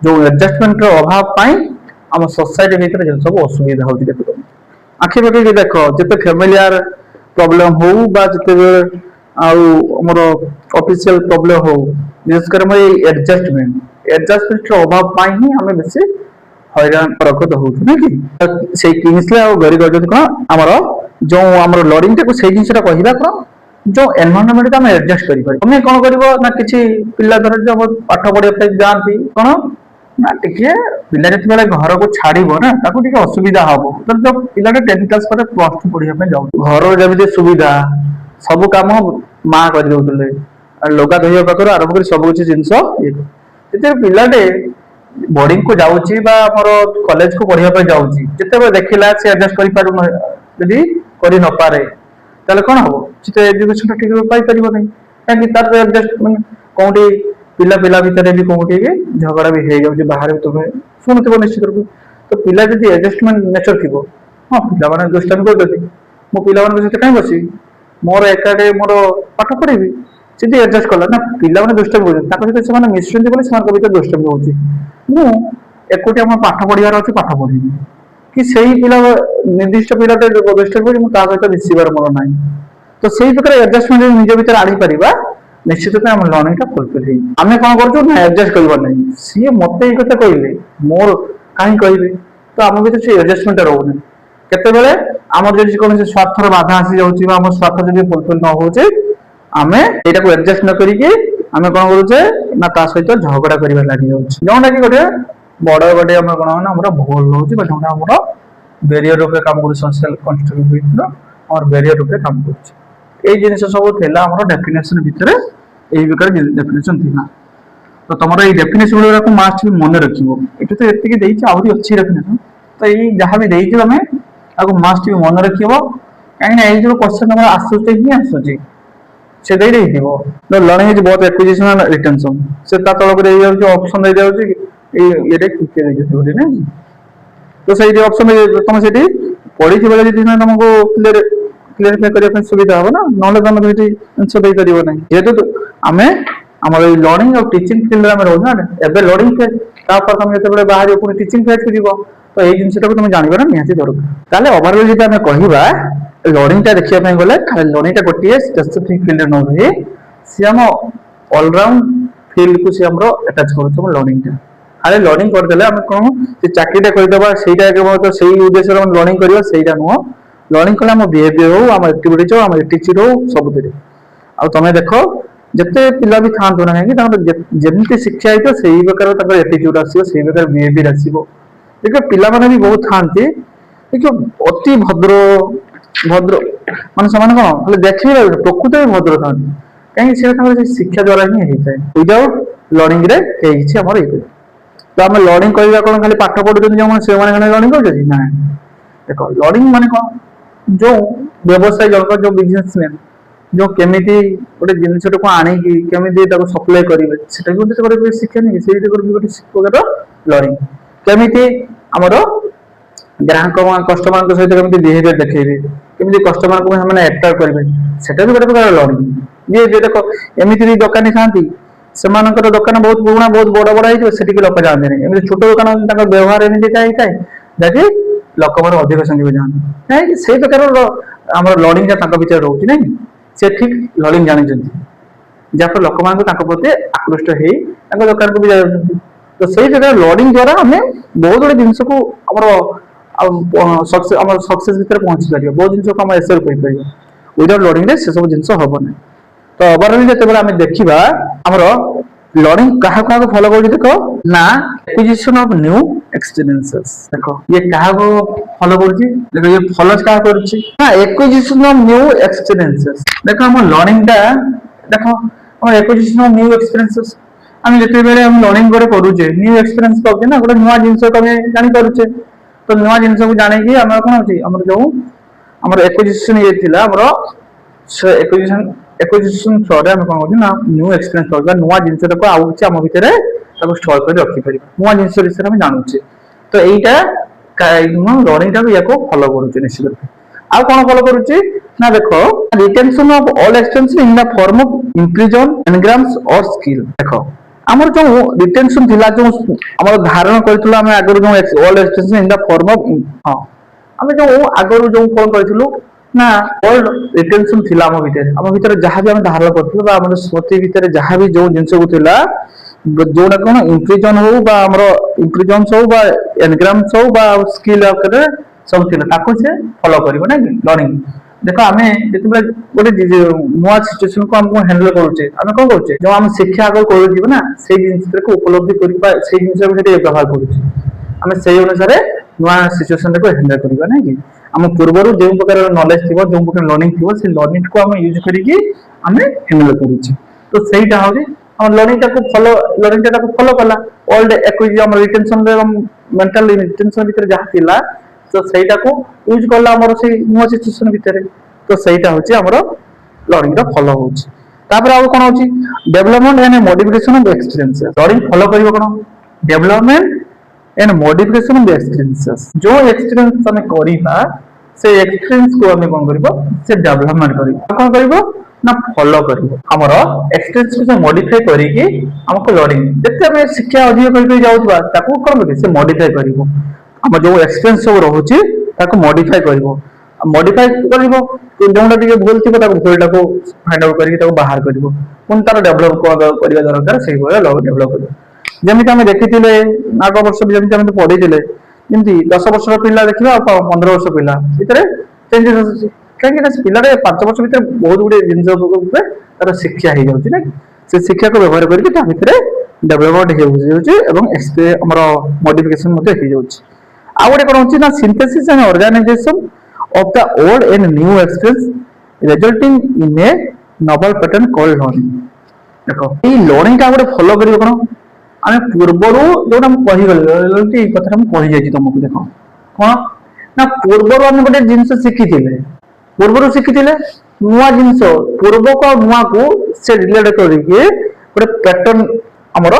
जो एडजस्टमेंट अभाव पाई आम सोसाइटी भीतर जो सब असुविधा हो आखि पकड़ देख जिते फैमिलियर प्रॉब्लम हो जिते आमर ऑफिशियल प्रॉब्लम हो विशेषकर एडजस्टमेंट अभाव पाई ही आम बेसी हैरान प्रकट होउछु ना कि से किंग्सले आ गरी गजत को हमर जो हमर लर्निंग को से जिनसटा कहबा को जो एनवायरनमेंट हम एडजस्ट करि पारि हम कोन करबो ना किछि पिल्ला धर जो पाठ पढिया पे जानती कोन ना टिके पिल्ला जति बेले घर को छाड़ीबो ना ताको टिके असुविधा हबो तो जो पिल्ला के 10 क्लास पर प्लस 2 पढिया पे जाउ घर जेमिति सुविधा सब काम मां कर देउतले लोगा धइया पाकर आरंभ कर सब किछि जिंस एते पिल्लाटे बोर्डिंग को जाउची बा हमर कॉलेज को पढिया पे जाउची जते देखिला से एडजस्ट करि पारु यदि करि न पारे ताले कोन हबो से एजुकेशन ठीक पाई परिबो नै काकि तार एडजस्टमेंट कोंडी ପିଲା ପିଲା ଭିତରେ ବି କୋଉଠି ଝଗଡା ବି ହେଇଯାଉଛି ବାହାରେ, ତୁମେ ଶୁଣୁଥିବ ନିଶ୍ଚିତ ରୂପେ। ତ ପିଲା ଯଦି ଆଡଜଷ୍ଟମେଣ୍ଟ ନେଚର ଥିବ, ହଁ ପିଲାମାନେ ଦୁଷ୍ଟାମି କରୁଛନ୍ତି, ମୁଁ ପିଲାମାନଙ୍କ ସହିତ କାହିଁ ବସିବି, ମୋର ଏକାଟେ ମୋର ପାଠ ପଢିବି। ଯଦି ଆଡଜଷ୍ଟ କଲା ନା, ପିଲାମାନେ ଦୁଷ୍ଟାମି କରୁଛନ୍ତି ତାଙ୍କ ସହିତ ସେମାନେ ମିଶୁଛନ୍ତି ବୋଲି ସେମାନଙ୍କ ଭିତରେ ଦୁଷ୍ଟାମି ହଉଛି। ମୁଁ ଏକୁଟିଆ ମୋ ପାଠ ପଢିବାର ଅଛି, ପାଠ ପଢିବି, କି ସେଇ ପିଲା ନିର୍ଦ୍ଦିଷ୍ଟ ପିଲାଟେ ଦୁଷ୍ଟାମି କରୁଛି, ମୁଁ ତା ସହିତ ମିଶିବାର ମୋର ନାହିଁ। ତ ସେଇ ପ୍ରକାର ଆଡଜଷ୍ଟମେଣ୍ଟ ନିଜ ଭିତରେ ଆଣିପାରିବା, ନିଶ୍ଚିତ ଭାବେ ଆମ ଲର୍ଣ୍ଣିଂ ଟା ଫୁଲଫିଲ ହେଇଯିବ। ଆମେ କଣ କରୁଛୁ ନା ଆଡଜଷ୍ଟ କରିବା ନାହିଁ, ସିଏ ମତେ ଏଇ କଥା କହିଲେ ମୋର କାହିଁ କହିବେ, ତ ଆମ ଭିତରେ ସେ ଆଡଜଷ୍ଟମେଣ୍ଟ ଟା ରହୁନି। କେତେବେଳେ ଆମର ଯଦି କୌଣସି ସ୍ୱାର୍ଥର ବାଧା ଆସି ଯାଉଛି ବା ଆମ ସ୍ୱାର୍ଥ ଯଦି ଫୁଲଫିଲ ନ ହଉଛି, ଆମେ ଏଇଟାକୁ ଆଡଜଷ୍ଟ ନ କରିକି ଆମେ କଣ କରୁଛେ ନା ତା ସହିତ ଝଗଡା କରିବା ଲାଗି ଯାଉଛି, ଯୋଉଟା କି ଗୋଟେ ବଡ ଗୋଟେ ଆମର କଣ ନା ଆମର ଭୁଲ ରହୁଛି, ବା ଯୋଉଟା ଆମର ବ୍ୟାରିୟର ରୂପେ କାମ କରୁଛି, ସୋସିଆଲ କନଷ୍ଟ୍ରକ୍ଟିଭ ଆମର ବ୍ୟାରିୟର ରୂପେ କାମ କରୁଛି। ଏଇ ଜିନିଷ ସବୁ ଥିଲା ଆମର ଡେଫିନେସନ ଭିତରେ, ଏଇ ପ୍ରକାର ଡେଫିନେସନ ଥିଲା। ତ ତମର ଏଇ ଡେଫିନେସନ ଗୁଡାକୁ ମାଷ୍ଟ ବି ମନେ ରଖିବ। ଏଠି ତ ଏତିକି ଦେଇଛି, ଆହୁରି ଅଛି ଡେଫିନେସନ, ତ ଏଇ ଯାହା ବି ଦେଇଛୁ ତମେ ତାକୁ ମାଷ୍ଟ ବି ମନେ ରଖିବ, କାହିଁକି ନା ଏଇ ଯୋଉ କ୍ୱେଶ୍ଚନ ତମର ଆସୁଛି ହିଁ ଆସୁଛି, ସେ ଦେଇଥିବ learning is both acquisition and retention, ସେ ତା ତଳକୁ ଦେଇଯାଉଛି ଅପସନ ଦେଇଯାଉଛି, ଏଇ ଇଏରେ କ୍ଲିକ ଦେଇଯାଉଛି ନାଇଁ। ତ ସେଇଠି ଅପସନ ତମେ ସେଠି ପଢିଥିବ ଯଦି ତମକୁ କ୍ଲିୟରିଫାଇ କରିବା ପାଇଁ ସୁବିଧା ହବ ନା, ନହେଲେ ତମେ ସେଠି ଜିନିଷ ଦେଇପାରିବ ନାହିଁ। ଯେହେତୁ ଆମେ ଆମର ଏଇ ଲର୍ଣ୍ଣିଂ ଆଉ ଟିଚିଂ ଫିଲ୍ଡରେ ଆମେ ରହୁଛୁ ନା, ଏବେ ଲର୍ଣ୍ଣିଂ ଫେଜ୍, ତାପରେ ତମେ ଯେତେବେଳେ ବାହାରିବ ପୁଣି ଟିଚିଂ ଫେଜ୍ ଯିବ, ତ ଏଇ ଜିନିଷଟାକୁ ତମେ ଜାଣିବାର ନିହାତି ଦରକାର। ତାହେଲେ ଓଭରଅଲ୍ ଯଦି ଆମେ କହିବା ଲର୍ଣ୍ଣିଂ ଟା ଦେଖିବା ପାଇଁ ଗଲେ, ଲର୍ଣ୍ଣିଂ ଟା ଗୋଟିଏ ସ୍ପେସିଫିକ ଫିଲ୍ଡରେ ନ ରହି ସେ ଆମ ଅଲରାଉଣ୍ଡ ଫିଲ୍ଡକୁ ସେ ଆମର ଆଟାଚ୍ କରୁଛି ଆମ ଲର୍ଣ୍ଣିଂ ଟା। ଖାଲି ଲର୍ଣ୍ଣିଂ କରିଦେଲେ ଆମେ କଣ ସେ ଚାକିରିଟା କରିଦେବା, ସେଇଟା କେବଳ ସେଇ ଉଦ୍ଦେଶ୍ୟରେ ଆମେ ଲର୍ଣ୍ଣିଂ କରିବା, ସେଇଟା ନୁହଁ। ଲର୍ଣ୍ଣିଂ କଲେ ଆମ ବିହେଭିୟର ହଉ, ଆମ ଆକ୍ଟିଭିଟିଜ ହଉ, ଆମ ଆଟିଚ୍ୟୁଡ ହଉ, ସବୁଥିରେ। ଆଉ ତମେ ଦେଖ ଯେତେ ପିଲା ବି ଥାଆନ୍ତୁ ନା କାହିଁକି, ତାଙ୍କର ଯେମିତି ଶିକ୍ଷା ହେଇଥିବ ସେଇ ପ୍ରକାର ତାଙ୍କର ଆଟିଚ୍ୟୁଡ ଆସିବ, ସେଇ ପ୍ରକାର ବିହେଭିୟର ଆସିବ। ଦେଖିବ ପିଲାମାନେ ବି ବହୁତ ଥାଆନ୍ତି ଦେଖିବ ଅତି ଭଦ୍ର ମାନେ ସେମାନେ କଣ ଖାଲି ଦେଖିବେ, ପ୍ରକୃତରେ ଭଦ୍ର ଥାନ୍ତି, କାହିଁକି ସେଟା ତାଙ୍କର ଶିକ୍ଷା ଦ୍ଵାରା ହିଁ ହେଇଥାଏ। ୱିଦାଉଟ୍ ଲର୍ଣ୍ଣିଂ ରେ ହେଇଛି ଆମର ଏଇଟା। ତ ଆମେ ଲର୍ଣ୍ଣିଂ କରିବା କଣ, ଖାଲି ପାଠ ପଢୁଛନ୍ତି ଯେଉଁମାନେ ସେମାନେ ଲର୍ଣ୍ଣିଂ କରୁଛନ୍ତି ନା। ଦେଖ ଲର୍ଣ୍ଣିଂ ମାନେ କଣ, ଯୋଉ ବ୍ୟବସାୟୀ ଜଣକ, ଯୋଉ ବିଜନେସମ୍ୟାନ, ଯୋଉ କେମିତି ଗୋଟେ ଜିନିଷଟାକୁ ଆଣିକି କେମିତି ତାକୁ ସପ୍ଲାଏ କରିବେ, ସେଟା ବି ଗୋଟେ ଶିକ୍ଷା ନେଇ, ସେଇଟା ଗୋଟେ ପ୍ରକାର ଲର୍ଣ୍ଣିଂ। କେମିତି ଆମର ଗ୍ରାହକ କଷ୍ଟମରଙ୍କ ସହିତ କେମିତି ବିହେଭିୟର ଦେଖେଇବେ, କେମିତି କଷ୍ଟମରଙ୍କୁ ସେମାନେ ଆଟ୍ରାକ୍ଟ କରିବେ, ସେଟା ବି ଗୋଟେ ପ୍ରକାର ଲର୍ଣ୍ଣିଂ। ଯିଏ ଦେଖ ଏମିତି ବି ଦୋକାନୀ ଥାନ୍ତି, ସେମାନଙ୍କର ଦୋକାନ ବହୁତ ପୁରୁଣା, ବହୁତ ବଡ ବଡ ହେଇଥିବ, ସେଠିକି ଲୋକ ଯାଆନ୍ତିନି। ଏମିତି ଛୋଟ ଦୋକାନ ତାଙ୍କର ବ୍ୟବହାର ଏମିତି ହେଇଥାଏ ଯାହାକି ଲୋକମାନେ ଅଧିକ ସଂଖ୍ୟାରେ ଯାଆନ୍ତି, କାହିଁକି ସେଇ ପ୍ରକାର ଆମର ଲର୍ଣ୍ଣିଂ ଟା ତାଙ୍କ ଭିତରେ ରହୁଛି ନାଇଁ। ସେ ଠିକ ଲର୍ଣ୍ଣିଂ ଜାଣିଛନ୍ତି, ଯାହାଫଳରେ ଲୋକମାନଙ୍କୁ ତାଙ୍କ ପ୍ରତି ଆକୃଷ୍ଟ ହେଇ ତାଙ୍କ ଦୋକାନକୁ ବି ଯାଉଛନ୍ତି। ତ ସେଇ ପ୍ରକାର ଲର୍ଣ୍ଣିଂ ଦ୍ଵାରା ଆମେ ବହୁତ ଗୁଡେ ଜିନିଷକୁ ଆମର ଆମର ସକ୍ସେସ ଭିତରେ ପହଞ୍ଚି ପାରିବ, ବହୁତ ଜିନିଷକୁ ଆମେ ଏସେଲ କରିପାରିବା। ୱିଦାଉଟ୍ ଲର୍ଣ୍ଣିଂ ରେ ସେ ସବୁ ଜିନିଷ ହବ ନାହିଁ। ତ ଓଭରଅଲ୍ ଯେତେବେଳେ ଆମେ ଦେଖିବା ଆମର ଲର୍ଣ୍ଣିଂ କାହାକୁ କାହାକୁ ଫଲୋ କରୁଛି, ଦେଖ ନା ଆକ୍ୱିଜିସନ ଅଫ ନ୍ୟୁ ଏକ୍ସପିରିଏନ୍ସେସ୍। ଦେଖ ଇଏ କାହାକୁ ଫଲୋ କରୁଛି, ଦେଖ ଇଏ ଫଲୋ କାହା କରୁଛି ନା ଆକ୍ୱିଜିସନ ଅଫ ନ୍ୟୁ ଏକ୍ସପିରିଏନ୍ସେସ୍। ଦେଖ ଆମ ଲର୍ଣ୍ଣିଂ ଟା ଦେଖ ଆମର ଆକ୍ୱିଜିସନ ଅଫ ନ୍ୟୁ ଏକ୍ସପିରିଏନ୍ସେସ୍, ଆମେ ଯେତେବେଳେ ଆମେ ଲର୍ଣ୍ଣିଂ ଗୋଟେ କରୁଛେ, ନ୍ୟୁ ଏକ୍ସପିରିଏନ୍ସ ପାଉଛେ ନା, ଗୋଟେ ନୂଆ ଜିନିଷକୁ ଆମେ ଜାଣିପାରୁଛେ। ତ ନୂଆ ଜିନିଷକୁ ଜାଣିକି ଆମର କଣ ହଉଛି, ଆମର ଯୋଉ ଆମର ଆକ୍ୱିଜିସନ ଇଏ ଥିଲା ଆମର ଆକ୍ୱିଜିସନ ଥ୍ରୋରେ ଆମେ କଣ କରୁଛେ ନା ନ୍ୟୁ ଏକ୍ସପିରିଏନ୍ସ ପାଉଛେ, ନୂଆ ଜିନିଷଟାକୁ ଆଉ କିଛି ଆମ ଭିତରେ ତାକୁ ଷ୍ଟୋର କରି ରଖିପାରିବା, ନୂଆ ଜିନିଷ ବିଷୟରେ ଆମେ ଜାଣୁଛେ। ତ ଏଇଟା ଲର୍ଣ୍ଣିଂ ଟାକୁ ୟାକୁ ଫଲୋ କରୁଛି ନିଶ୍ଚିତ। ଆଉ କଣ ଫଲୋ କରୁଛି ନା ଦେଖ retention of all experience in the form of impression engrams or skill. ଦେଖ ଆମର ଯୋଉ ରିଟେନସନ ଥିଲା, ଯୋଉ ଆମର ଧାରଣ କରିଥିଲୁ ଆମେ ଆଗରୁ, ଯୋଉ all experience in the form of, ହଁ ଆମେ ଯୋଉ ଆଗରୁ ଯୋଉ କଣ କରିଥିଲୁ ନା ଅଲ୍ ରିଟେନସନ ଥିଲା ଆମ ଭିତରେ ଯାହା ବି ଆମେ ଧାରଣ କରିଥିଲୁ, ବା ଆମର ସ୍ମୃତି ଭିତରେ ଯାହା ବି ଯୋଉ ଜିନିଷକୁ ଥିଲା, ଯୋଉଟା କଣ ଇମ୍ପ୍ରିଜନ ହଉ ବା ଆମର ଇମ୍ପ୍ରିଜନ୍ସ ହଉ ବା ଏନଗ୍ରାମ୍ସ ହଉ ବା ସ୍କିଲ୍ ଆକାରରେ ସବୁ ଥିଲା, ତାକୁ ସେ ଫଲୋ କରିବ ନାଇଁ କି ଲର୍ଣ୍ଣିଂ। ଦେଖ ଆମେ ଯେତେବେଳେ ଗୋଟେ ନୂଆ ସିଚୁଏସନକୁ ଆମକୁ ହ୍ୟାଣ୍ଡେଲ କରୁଛେ, ଆମେ କଣ କରୁଛେ, ଯୋଉ ଆମେ ଶିକ୍ଷା ଆଗରୁ କରୁଯିବ ନା ସେଇ ଜିନିଷଟାକୁ ଉପଲବ୍ଧି କରିବା, ସେଇ ଜିନିଷକୁ ସେଠି ବ୍ୟବହାର କରୁଛେ, ଆମେ ସେଇ ଅନୁସାରେ ନୂଆ ସିଚୁଏସନଟାକୁ ହ୍ୟାଣ୍ଡେଲ କରିବା ନାଇଁ କି। ଆମ ପୂର୍ବରୁ ଯେଉଁ ପ୍ରକାର ନଲେଜ ଥିବ, ଯୋଉ ପ୍ରକାର ଲର୍ଣ୍ଣିଂ ଥିବ, ସେ ଲର୍ଣ୍ଣିଂକୁ ଆମେ ୟୁଜ କରିକି ଆମେ ହ୍ୟାଣ୍ଡେଲ କରୁଛେ। ତ ସେଇଟା ହଉଛି ଆମ ଲର୍ଣ୍ଣିଂ ଟାକୁ ଫଲୋ କଲା। ଓଲ୍ଡ ଆମର ରିଟେନସନ ମେଣ୍ଟାଲ ରିଟେନସନ ଭିତରେ ଯାହା ଥିଲା, ତ ସେଇଟାକୁ ୟୁଜ କଲା ଆମର ସେଇ ନୂଆ ସିଚୁଏସନ ଭିତରେ। ତ ସେଇଟା ହଉଛି ଆମର ଲର୍ଣ୍ଣିଂ ର ଫଲୋ ହଉଛି। तापर आउ कोन होची development and modification of experiences learning follow करिवो कोन development and modification of experiences जो एक्सपीरियंस हमें करिबा से एक्सपीरियंस को हमें कोन करिवो से डेवलपमेंट करिवो कोन करिवो ना फॉलो करिवो हमर एक्सपीरियंस को मॉडिफाई करिके हमको लर्निंग जते हमें शिक्षा अधिक करके जाउतबा ताको कोन करिवो से मॉडिफाई करिवो हम जो एक्सपीरियंस सब रहउची ताको मॉडिफाई करिवो मॉडिफाई करिवो तो जोंडा टिके भूल थिबो ताको भूलटा को फाइंड आउट करके ताको बाहर करिवो पुन तार डेवलप करिवा दरकार सेही भले डेवलप करिवो जेमिति हमें देखिथिले आग वर्ष जेमिति हमें पढिथिले जेमिति 10 वर्षर पिला देखिबा 15 वर्ष पिला भितरे चेंजेस आसी काहे कि पिलारे 5 वर्ष भितर बहुत गुडे जिंस उपरे तार शिक्षा हे जाउची ना से शिक्षा को व्यवहार करके ता भितरे डेवलपमेंट हे जाउची एवं हमर मॉडिफिकेशन मते हे जाउची आ गोटे कोन होची ना synthesis and organisation of the old and new experience resulting in a novel pattern called learning देखो ई लर्निंग का गोटे फॉलो करियो कोन आमे पूर्वरु जोटा हम कहि गले ई कथा हम कहि जाई तुमको देखो कोन ना पूर्वरु हम गोटे जिंस शिखिथिले पूर्वरु शिखिथिले नुवा जिंस पूर्व को नुवा को से रिलेट करिके गोटे पैटर्न हमर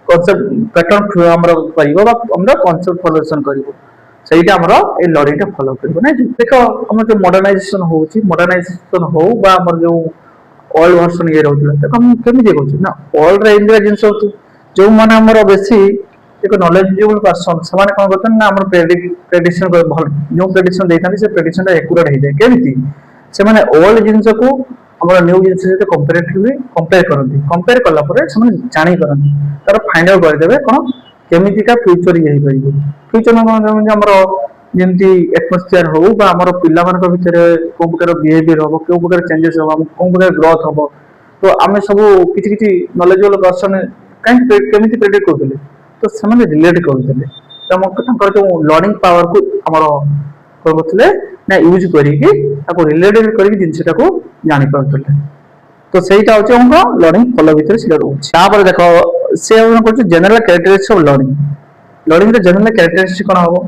कांसेप्ट पैटर्न हमर करिवो बा हमर कांसेप्ट फॉर्मुलेशन करिवो सेटा हमर ए लर्निंग टा फॉलो करिवो ना देखो हमर जो मॉडर्नाइजेशन हो बा हमर जो ओल्ड वर्जन ये रहउतला देखो हम केमि देखौ ना ओल्ड रे इंडिया जिंस होतु जो माने हमर बेसी एक नॉलेजेबल पर्सन समान कोन करतन ना हमर प्रेडिक्शन भल जो प्रेडिक्शन देथानी से प्रेडिक्शन टा एक्यूरेट हे जाय केमिति से माने ओल्ड जिंस को हमर न्यू जिंस से कंपैरेटिवली कंपेयर करला परे से माने जानि करन तार फाइंड आउट कर देबे कोन केमिति का फ्यूचर ये परिबो फ्यूचर में कोन हमर जेंति एटमॉस्फियर हो बा हमर पिल्ला मान को भीतर को प्रकार बिहेवियर हो को प्रकार चेंजेस हो को प्रकार ग्रोथ हो तो आमे सब किछि किछि नॉलेजेबल पर्सन काहे केमिति प्रेडिक्ट करथले तो समान रिलेट करथले त हम जो लर्निंग पावर को हमर करथले ना यूज करिके ताको रिलेटेड करिके जिंसटा को जानि पाथले तो सेटा होचे हमको लर्निंग फॉलो भीतर सिला रहउछ ता पर देखो से हम कहछु जनरल कैरेक्टरिस्टिक्स ऑफ लर्निंग रे जनरल कैरेक्टरिस्टिक्स कोन हो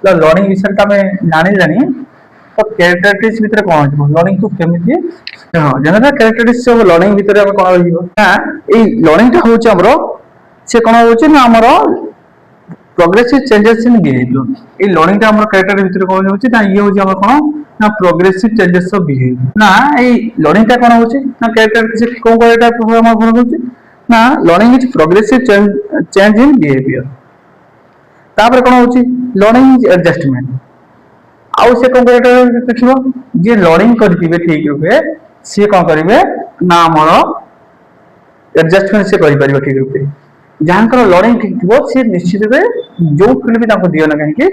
लर्निंग विषय ता में जानि तो कैरेक्टरिस्टिक्स भीतर कोन हो लर्निंग को केमिति हां जनरल कैरेक्टरिस्टिक्स ऑफ लर्निंग भीतर हम कोन रहिबो ना ए लर्निंग ता होचे हमरो से कोन होचे ना हमरो progressive changes in behaviour A learning ता हमरो कैरेक्टर भीतर कोन होचे ना ये होचे हमर कोन ना प्रोग्रेसिव चेंजेस ऑफ बिहेवियर ना ए लर्निंग ता कोन होचे ना कैरेक्टर से कोन कोटा प्रोग्राम कोन होचे ना learning is progressive change in behaviour तापर कोन होची लर्निंग एडजस्टमेंट आउ से कोन कोटा देखिबो जे लर्निंग करथिबे ठीक रूपे से कोन करिवे ना हमर एडजस्टमेंट से करि परिबे ठीक रूपे जानकर लर्निंग ठीक थिबो से निश्चित रूपे जो फील्ड भी ताको दियो ना काहे कि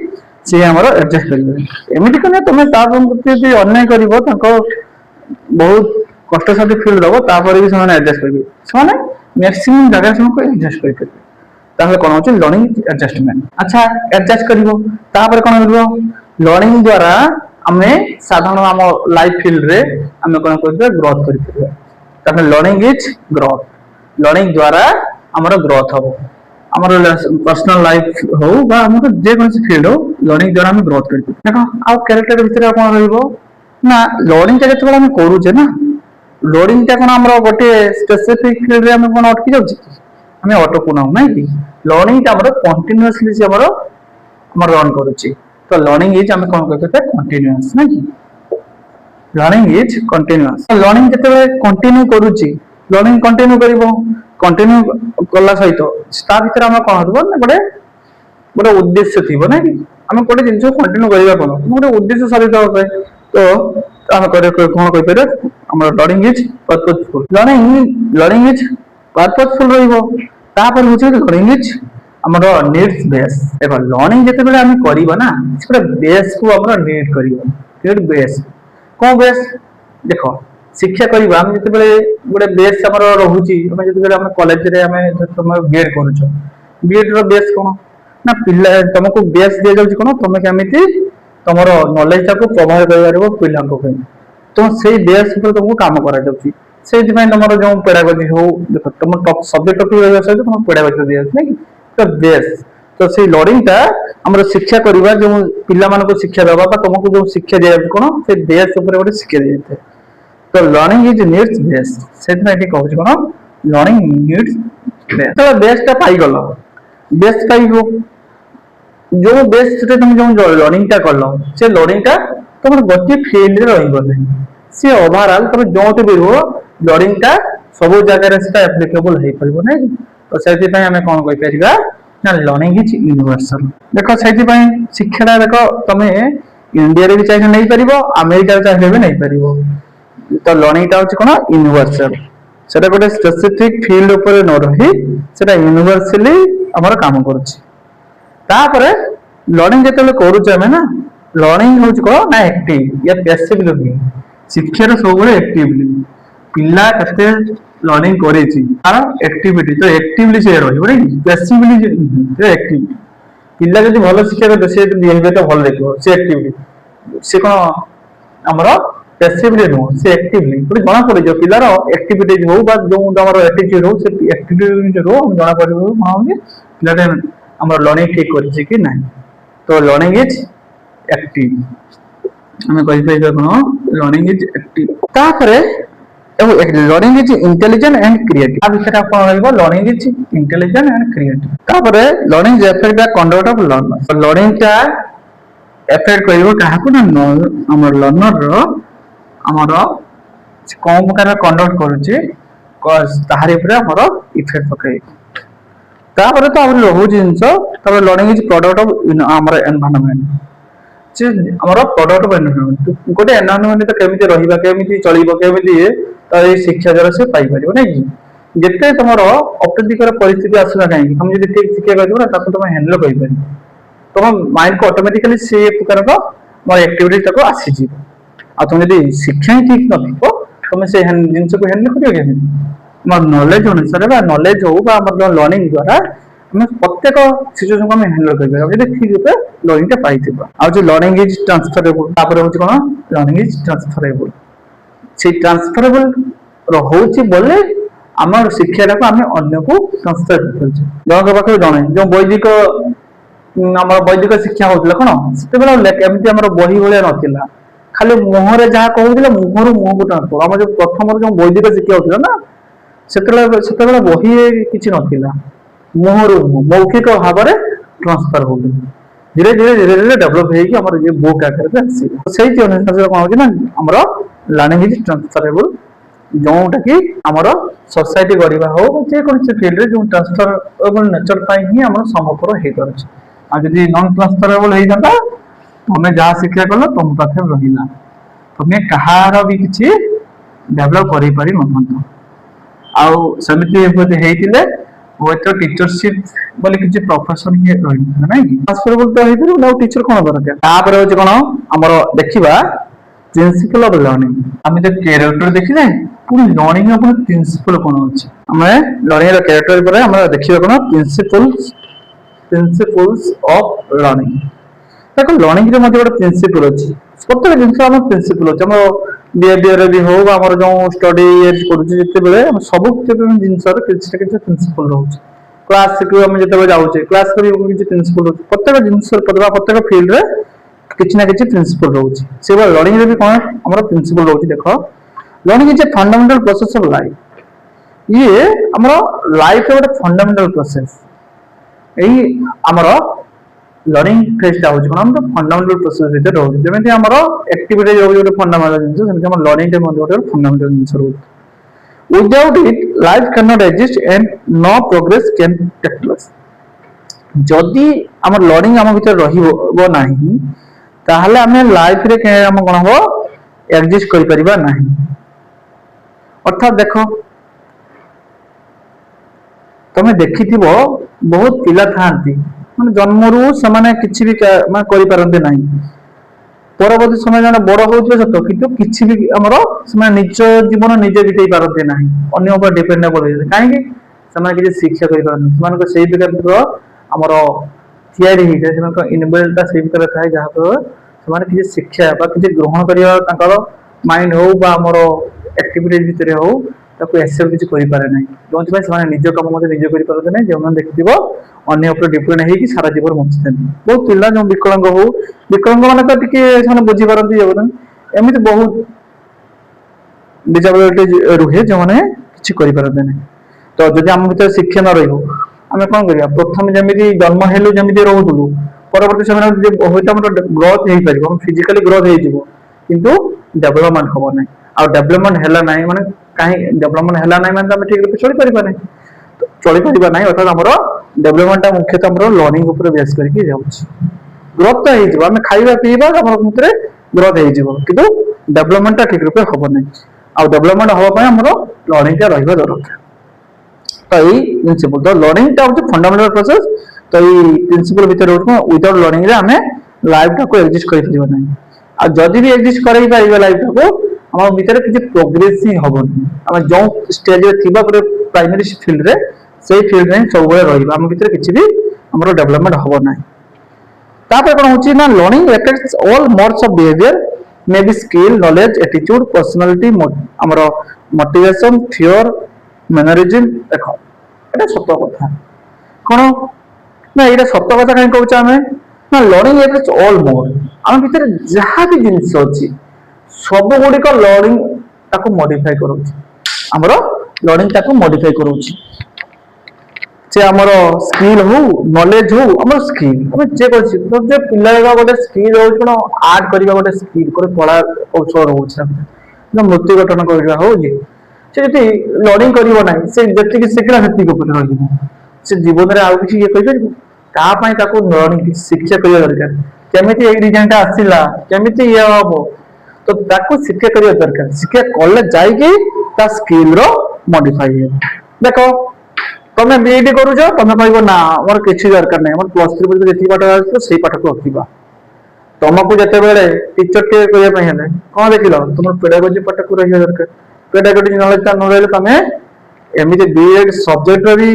से हमर एडजस्ट करिवे एमिति कने तमे तार प्रति अन्याय करिवो ताको बहुत कष्ट साथ फील्ड दबो तापर भी समान एडजस्ट करिवे समान मैक्सिमम जगह से को एडजस्ट करि परिबे ताहले कोन होची लर्निंग एडजस्टमेंट अच्छा एडजस्ट करिवो तापर कोन करिवो लर्निंग द्वारा हमें साधारण हम लाइफ फील्ड रे हमें कोन करबे ग्रोथ करि परिबे तापर लर्निंग इज ग्रोथ लर्निंग द्वारा हमर ग्रोथ हो हमर पर्सनल लाइफ हो बा हमर जे कोन फील्ड हो लर्निंग द्वारा हम ग्रोथ करि देखो आ कैरेक्टर भीतर कोन रहइबो ना लर्निंग जगह तो हम करू जे ना लर्निंग ता कोन हमर गोटे स्पेसिफिक फील्ड रे हम कोन अटकी जाउची हमें ऑटो को ना नहीं लर्निंग ता हमर कंटीन्यूअसली से हमर रन करूची तो लर्निंग इज हम कोन कहते कंटीन्यूअस नहीं लर्निंग इज कंटीन्यूअस लर्निंग जते कंटिन्यू करूची लर्निंग कंटिन्यू करिवो कंटिन्यू कला सहित ता भीतर हम कोन हबो ना गोटे उद्देश्य थिबो ना हम गोटे जिंस कंटिन्यू करिवा कोन गोटे उद्देश्य साबित होबे तो हम करे कोन कहि पारे हमर learning is purposeful learning is purposeful रहिबो ता पर होचे लर्निंग इज हमर नीड्स बेस देखो लर्निंग जते बेले हम करिबो ना से बेस को हमर नीड करिवो नीड बेस को बेस देखो शिक्षा करिबा हम जते बेले गोटे बेस हमर रहूची हम जते बेले हम कॉलेज रे हम समय बीएड करूछो बीएड रो बेस कोन ना पिल्ला तुमको बेस दे जाउची कोन तुम केमिति तमरो नॉलेज को प्रभाव करबो पिल्ला को तो सेही बेस पर तुमको काम करा जाउची सेही में तमरो जो पेडागोजी हो देखो तुम टॉप सब्जेक्ट टॉपिक रहय छै तुम पेडागोजी दिया नै तो बेस तो से लर्निंग ता हमर शिक्षा करिबा जो पिल्ला मान को शिक्षा देबा बा तुमको जो शिक्षा दिया कोन से बेस ऊपर गोटे शिक्षा देते तो लर्निंग इज नीड्स बेस्ट से एठी कहूछ कोन लर्निंग नीड्स बेस्ट तो बेस्ट पाई गलो बेस्ट पाइबो जो बेस्ट रे तुम जो लर्निंग टा करलो से लर्निंग टा तुम गोटे फील्ड रे रही गले से ओवरऑल तुम जोते भी हो लर्निंग टा सब जगह रे सेटा एप्लीकेबल हे परबो नै तो सेति पय हमें कोन कहि परिबा ना लर्निंग इज यूनिवर्सल देखो सेति पय शिक्षा देखो तमे इंडिया रे भी चाहे नहीं परिबो अमेरिका रे चाहे भी नहीं परिबो तो लर्निंग टा होची कोन यूनिवर्सल सेटा गोटे स्पेसिफिक फील्ड ऊपर न रही सेटा यूनिवर्सली हमर काम करछि तापरे लर्निंग जेतले करूछ हमें ना लर्निंग होछ को ना एक्टिव या पैसिव लर्निंग शिक्षा रे सब बळे एक्टिवली पिल्ला कते लर्निंग करेछि आर एक्टिविटी तो एक्टिवली से रही बळे पैसिवली जे एक्टिव पिल्ला जदि भलो शिक्षा करे से बिहेवियर तो भलो देखो से एक्टिवली से कोन हमर पैसिवली नो से एक्टिवली पुरी जणा पड़े जो पिल्ला रो एक्टिविटीज हो बा जो हमर एटीट्यूड हो से एक्टिविटी रो हम जणा पड़े माने पिल्ला हमर लर्निंग ठीक करछि कि नहीं तो लर्निंग इज एक्टिव हमें कहि पे कोन लर्निंग इज एक्टिव तापरे learning is intelligent and creative आ विषय कोन रहइबो learning is intelligent and creative तापरे learning is affect the conduct of learner learning टा अफेक्ट करिवो काहाकू ना हमर लर्नर रो हमर कोन प्रकार कंडक्ट करूची ताहारी ऊपर हमर इफेक्ट पकई तापर तो हमर रहू जिंस तापर लर्निंग इज प्रोडक्ट ऑफ हमर एनवायरनमेंट जे हमर प्रोडक्ट ऑफ एनवायरनमेंट गोटे एनवायरनमेंट तो केमिति रहिबा केमिति चलिबो केमिति तो ए शिक्षा द्वारा से पाई परिबो नै जेते तमरो अप्रीतिकर परिस्थिति आसुना काई हम जदि ठीक शिक्षा करबो ना ताको तुम हैंडल करि पारि तुम माइंड को ऑटोमेटिकली से प्रकार को मोर एक्टिविटी तको आसी जी आ तुम जदि शिक्षा ही ठीक न थिबो तुम से जिंस को हैंडल करियो केमिति हमर नॉलेज अनुसार बा नॉलेज हो बा हमर जो लर्निंग द्वारा हम प्रत्येक सिचुएशन को हम हैंडल कर पाबो जदि ठीक रूपे लर्निंग टा पाइथिबो आ जो लर्निंग इज ट्रांसफरेबल तापर होची कोन लर्निंग इज ट्रांसफरेबल से ट्रांसफरेबल रहउची बोले हमर शिक्षा को हम अन्य को ट्रांसफर करछ जग पाखे जणे जो वैदिक हमर वैदिक शिक्षा होतला कोन सेते बेला केमिति हमर बही भले नथिला खाली मुहरे जहा कहउदिला मुहरु मुह को ट्रांसफर हम जो प्रथम जो वैदिक शिक्षा होतला ना सेते बही किछि नथिला मुहरु मौखिक भाव में ट्रांसफर हो धीरे धीरे डेवलप होगी हमर जे बुक आकार में आसी सही अनुसार कोन होची ना हमर लर्निंग इज ट्रांसफरेबल जोटा कि हमर सोसाइटी गढ़िबा हो जे कोन से फील्ड रे जो ट्रांसफरेबल नेचर पाई ही हमर समपर हे करछ आ जदि नॉन ट्रांसफरेबल हे जाता हमें जहाँ शिक्षा कल तुम पाखे रहिला तुम्हें कहार भी किछि डेवलप करि पारि नथंत आउ समिति हेतिले वो तो टीचरशिप बोले किछि प्रोफेशन के रहि नै ट्रांसफरेबल तो हेतिरो ना टीचर कोन करते तापर होछि कोन हमर देखिबा प्रिंसिपल ऑफ लर्निंग हम जे कैरेक्टर देखिले पूरी लर्निंग अपन प्रिंसिपल कोन होछि हमें लर्निंग रो कैरेक्टर पर हम देखिबा कोन प्रिंसिपल्स ऑफ लर्निंग देखो लर्निंग रे मध्ये ଗୋଟେ प्रिंसिपल अछि प्रत्येक जिंस हम प्रिंसिपल अछि हम बिहेवियर भी हो हमर जो स्टडी एज करू जते बेले हम सब जिंस रे किछि प्रिंसिपल रहउछि क्लास को हम जते बेले जाउछे क्लास करी किछि प्रिंसिपल रहउछि प्रत्येक जिंस रे प्रत्येक फील्ड रे किछि ना किछि प्रिंसिपल रहउछि से लर्निंग रे भी कोन हमर प्रिंसिपल रहउछि देखो learning is a fundamental process of life ये हमर लाइफ रे ଗୋଟେ फंडामेंटल प्रोसेस एई हमर लर्निंग फेज टा होछ कोन फंडामेंटल प्रोसेस भीतर रहउछि जेमेति हमर एक्टिविटी जो ଗୋଟେ फंडामेंटल जिंस सेमेति हमर लर्निंग टे मध्ये ଗୋଟେ फंडामेंटल जिंस रहउछि without it life can not exist and no progress can take place जदी हमर लर्निंग हम भीतर रहिबो नाही ताहले हमें लाइफ रे के हम कोन हो एग्जिस्ट करि परिबा नाही अर्थात देखो तमे देखिथिबो बहुत पिला थांती माने जन्मरू समाने किछि भी मा करि परंते नाही परवर्ती समय जने बड़ होउछ सतो किंतु किछि भी हमरो समान निज जीवन निजे बितै परंते नाही अन्य ऊपर डिपेंडेबल होय काहे कि समान किछि शिक्षा करि परन समान को सेही प्रकार हमरो थियरी हिते समान को इनबिल्ट सेही प्रकार थाय जहा पर समान किछि शिक्षा बा किछि ग्रहण करिया ताकर माइंड हो बा हमरो एक्टिविटीज भितरे हो ताको एक्सेप्ट किछि करि पारे नाही जोंति भाई समान निज काम मते निजे करि परते नाही जे मन देखिबो अन्य ऊपर डिपेंड हे कि सारा जीवन बंचतन बहुत पिला जो विकलांग माने तो टिके समान बुझी परंती जेबन एमिति बहुत डिसेबिलिटी रुहे जो मैंने किसी करें ना। तो जदि आम भर शिक्षा न रही आम कौन कर प्रथम जमी जन्म हेलु जमी रोलु परवर्त समय ग्रोथ हो पार फिजिकाली ग्रोथ हो किंतु डेवलपमेंट हम ना आ डेवलपमेंट है ना माने कहीं डेवलपमेंट है ना माने ठीक रूप चली पार ना चली पार ना अर्थात आम डेवलपमेंट मुख्यतः आम लर्निंग बेस करके ग्रोथ तो होमें खाଇବା पीवा भितर ग्रोथ हो डेवलपमेंट ठीक रूप हम ना आ डेवलपमेंट हाँपाई आम लर्निंग रहा दरकार। तो यही प्रिंसिपल तो लर्निंग हूँ फंडामेंटल प्रोसेस। तो ये प्रिंसिपल भितर विदाउट लर्निंग आम लाइफ टाक एक्जिस्ट कर जदि भी एक्जिस्ट कर लाइफ टाक आम भर किसी प्रोग्रेस ही हेनी आम जो स्टेज थी प्राइमरी फिल्ड से फिल्ड में सब रही भर किसी भी आम डेवलपमेंट हम ना। कौन हो learning effects all modes of behaviour may be skill knowledge attitude personality आमर मोटिवेशन फियर मैनरिज्म देख ये सत कथा कौन ना ये सत कथा कहीं कहे आम ना लर्निंग एफेक्ट्स ऑल मोड आम भर जहाँ भी जिन अच्छी सब गुड़िक लर्निंग ताको मॉडिफाई करमर लर्निंग ताको मॉडिफाई करोछि से आमर स्किल हो नॉलेज हो आमर स्किल आम जे करछि तो जे पिला गोटे स्किल हो कोन आर्ट करबा गोटे स्किल कोन कला कौशल होछि ना मूर्ति गठन करबा हो जे से जति लर्निंग करिवो नै से जति कि सिखला सेति को पर रहिबो से जीवन रे आउ किछि ये कहि परिबो ता पई ताको लर्निंग शिक्षा करिया दरकार केमिति एक डिजाइन ता आसिला केमिति ये हबो तो ताको शिक्षा करिया दरकार शिक्षा कॉलेज जाइके ता स्किल रो मॉडिफाई है। देखो तुम बीएड करूछ तुम कहबो ना मोर किछि दरकार नै मोर प्लस 3 पर जेति पाठ आछो सेही पाठ को रखिबा तुमको जते बेले टीचर के करिया पय हेले कोन देखिलो तुम पेडागोजी पाठ को रहिया दरकार पेडागोजी नॉलेज ता न रहले तुम एमिति बीएड सब्जेक्ट रे भी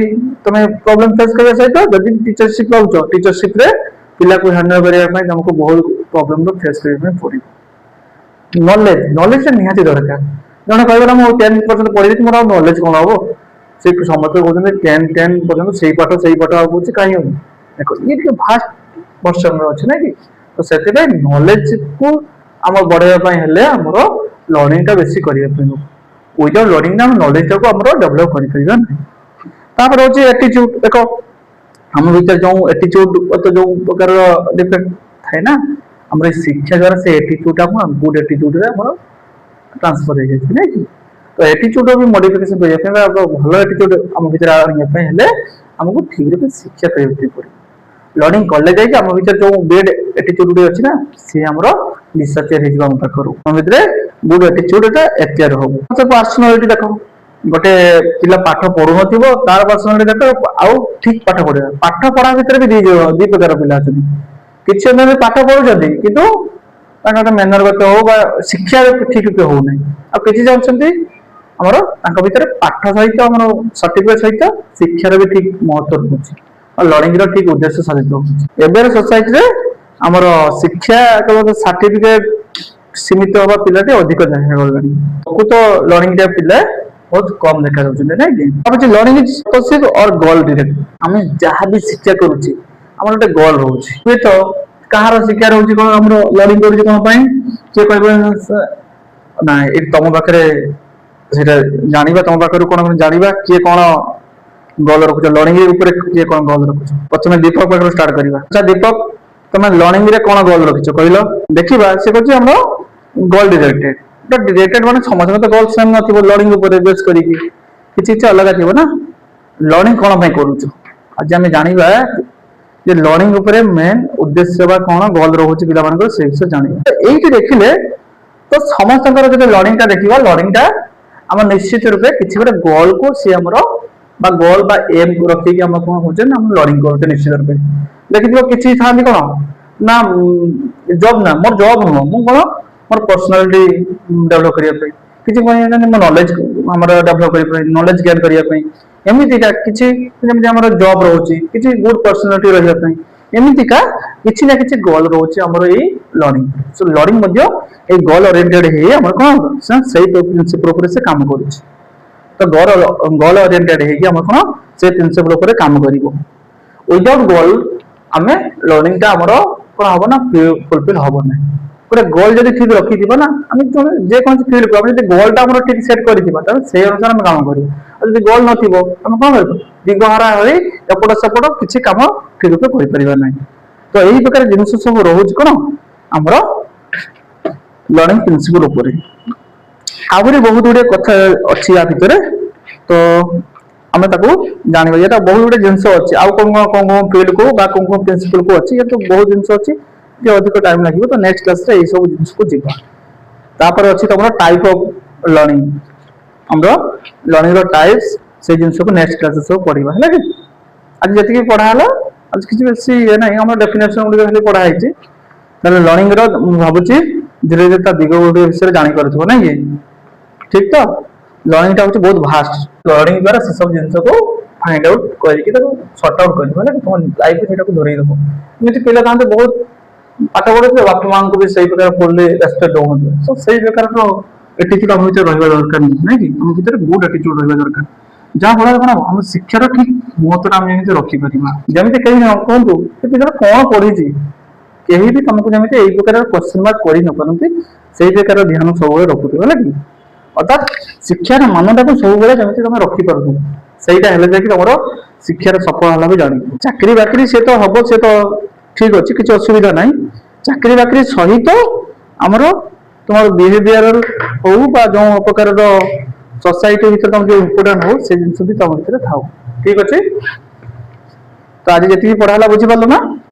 तुम प्रॉब्लम फेस करिया सहित जदि टीचरशिप लाउछ टीचरशिप रे पिला को हैंडल करिया पय तुमको बहुत प्रॉब्लम रो फेस करिया पड़िबो। नॉलेज नॉलेज निहाती दरकार जने कहबो ना 10% पढि मोर नॉलेज कोन हबो से समस्त कहते 10 पर्यंत से पाठ आगे कहीं हम देखो ये फास्ट वर्षन अच्छे ना कि तो से नॉलेज को आम बढ़ाई हेले आमर लर्निंग टा बेसी करने विदाउट लर्निंग आम नॉलेज टाक आम डेभलप कर हूँ एटीट्यूड देखो आम भर जो एटीट्यूड जो प्रकार डिफेक्ट थाए ना आम शिक्षा द्वारा से एटीट्यूड गुड एटीट्यूड ट्रांसफर हो जाए ना कि तो एटीट्यूड भी मॉडिफिकेशन करिया भल एटीट्यूड आम भर आने आमको ठीक रूप शिक्षा करने पड़े लर्निंग कले जाए आम भर जो बेड एटीट्यूड अच्छी ना सी आम डिसअपियर हो पाखर आम भर गुड एटीट्यूड एपियर हो पर्सनालिटी देख गोटे पिला पाठ पढ़ु न तार पर्सनालिटी देख आउ ठीक पाठ पढ़ा पाठ पढ़ा भितर भी दी प्रकार पिला किसी पाठ पढ़ुं किंतु मैनरगत हो शिक्षा ठीक रूप हो ना किसी चाहते आमर भर पाठ सहित आम सर्टिफिकेट सहित शिक्षार भी ठीक महत्व रोचे और लर्निंग ठीक उद्देश्य साधित होबे सोसाइटी आमर शिक्षा केवल सर्टिफिकेट सीमित हवा पिलाटे अधिक देखा गलानी प्रकृत लर्निंग पिला बहुत कम देखा जाए लर्निंग इज पॉसिबल और गोल डायरेक्ट आम जहाँ भी शिक्षा करुचे आम गोटे गोल रोचे तो कहार शिक्षा रोचे कौन आम लर्निंग करुचे कौन किए कह ना ये तुम पाखे जाना तुम पाखे कौन जाना किए कौन गोल रखुच लर्निंग किए कौन गोल रखुच प्रथम दीपक पाखे स्टार्ट करवा अच्छा दीपक तुम लर्निंग रे कौन गोल रखिच कहल देखा सी कहते आम गोल डिरेक्टेड डिरेक्टेड माने समस्त तो गोल सेम न लर्निंग बेस करके अलग थी ना लर्निंग कौन करुच आज आम जाना जे लर्निंग उपरे मेन उद्देश्य बा कौन गोल रोचे पिला मानकर से विषय जानिबा एइटी देखिले तो समस्त जो लर्निंग टा देखिबा लर्निंग टा आम निश्चित रूपे किसी गोटे गोल को सी आमर बा गोल बा एम को रखिक आम कौन होचे ना हम लर्निंग करते निश्चित रूपे देखिथिबो किछि थांती कौन ना जॉब ना मोर जॉब नुह मु कौन मोर पर्सनालिटी डेवलप करिया पे किछि कोन मो नॉलेज हमर डेवलप करिया नॉलेज गेन करिया पे एमितिका किछि जेमि हमर जॉब रहउची किछि गुड पर्सनालिटी रहिया पे एमितिका किछि ना किछि गोल रहउची हमर ए लर्निंग सो लर्निंग मध्य ए गोल ओरिएंटेड हे हमर कोन सही प्रिंसिपल ऊपर से काम करूची तो गोल ओरिएंटेड हे कि हमर कोन से प्रिंसिपल ऊपर काम करिवो विदाउट गोल आमे लर्निंग टा हमर कोन हबो ना फुलफिल हबो ना गोटे गोल जब ठीक रखी ना आम जेको फिल्ड को जब गोलटा आम ठीक सेट कर से अनुसार आम कम कर गोल न आम कौन कर दिगहरा हो एपट सेपट किसी कम ठीक रूपे कर तो यही प्रकार जिन सब रोच कौन आमर लर्निंग प्रिंसिपल उपरे आहरी बहुत गुड़े कथा अच्छी या भितर तो आम जाना ये बहुत गुड़े जिन अच्छी आउ कौन कौन कौन फील्ड को कौन कौन प्रिंसिपल को अच्छी तो बहुत जिन अच्छी अधिक टाइम लगे तो नेक्स्ट क्लास रे सब जिन को जीवा तापर अच्छी तुम टाइप ऑफ लर्निंग हमर लर्निंग रो टाइप्स से जिन को नेक्स्ट क्लास सब पढ़ा है कि आज जी पढ़ाला आज किसी बेसी ये ना हम डेफिनेशन गुड़ी खाली पढ़ाई लर्निंग रो भावुची धीरे धीरे दिग गुड़ी विषय जापर ना कि ठीक तो लर्निंग टा बहुत भास्ट लर्निंग द्वारा से सब जिन को फाइंड आउट करके सर्ट आउट कर तुम लाइफ से धरई देव एमती पिला था बहुत पाठ पढ़े बापा माँ को भी सही प्रकार पढ़ले रेस्पेक्ट दौते सो से प्रकार एटीट्यूड आम भर रहा दरकार ना कि आम भर गुड एटीट्यूड रहा दरकार जहाँफल कौन हम शिक्षार ठीक महत्व आम जमी रखिपर जमी कहीं कहतु पिला कौन पढ़ी कहीं भी तुमको जमी यही प्रकार क्वेश्चन मार्क कर न पारती से प्रकार ध्यान सब रखुव है कि अर्थात शिक्षार मानटा को सब जमी तुम रखिपार सहीटा तुम शिक्षार सफल है जान चाकरी बाकरी से तो हम से तो ठीक अच्छे किसी असुविधा ना चाकरी बाकरी सहित आमर तुम बिहेवियर हो जो प्रकार सोसाइटी भीतर तुम जो इम्पोर्टाट हो से जिन भी तुम भर था ठीक अच्छे तो आज जी पढ़ाला बुझीपार ना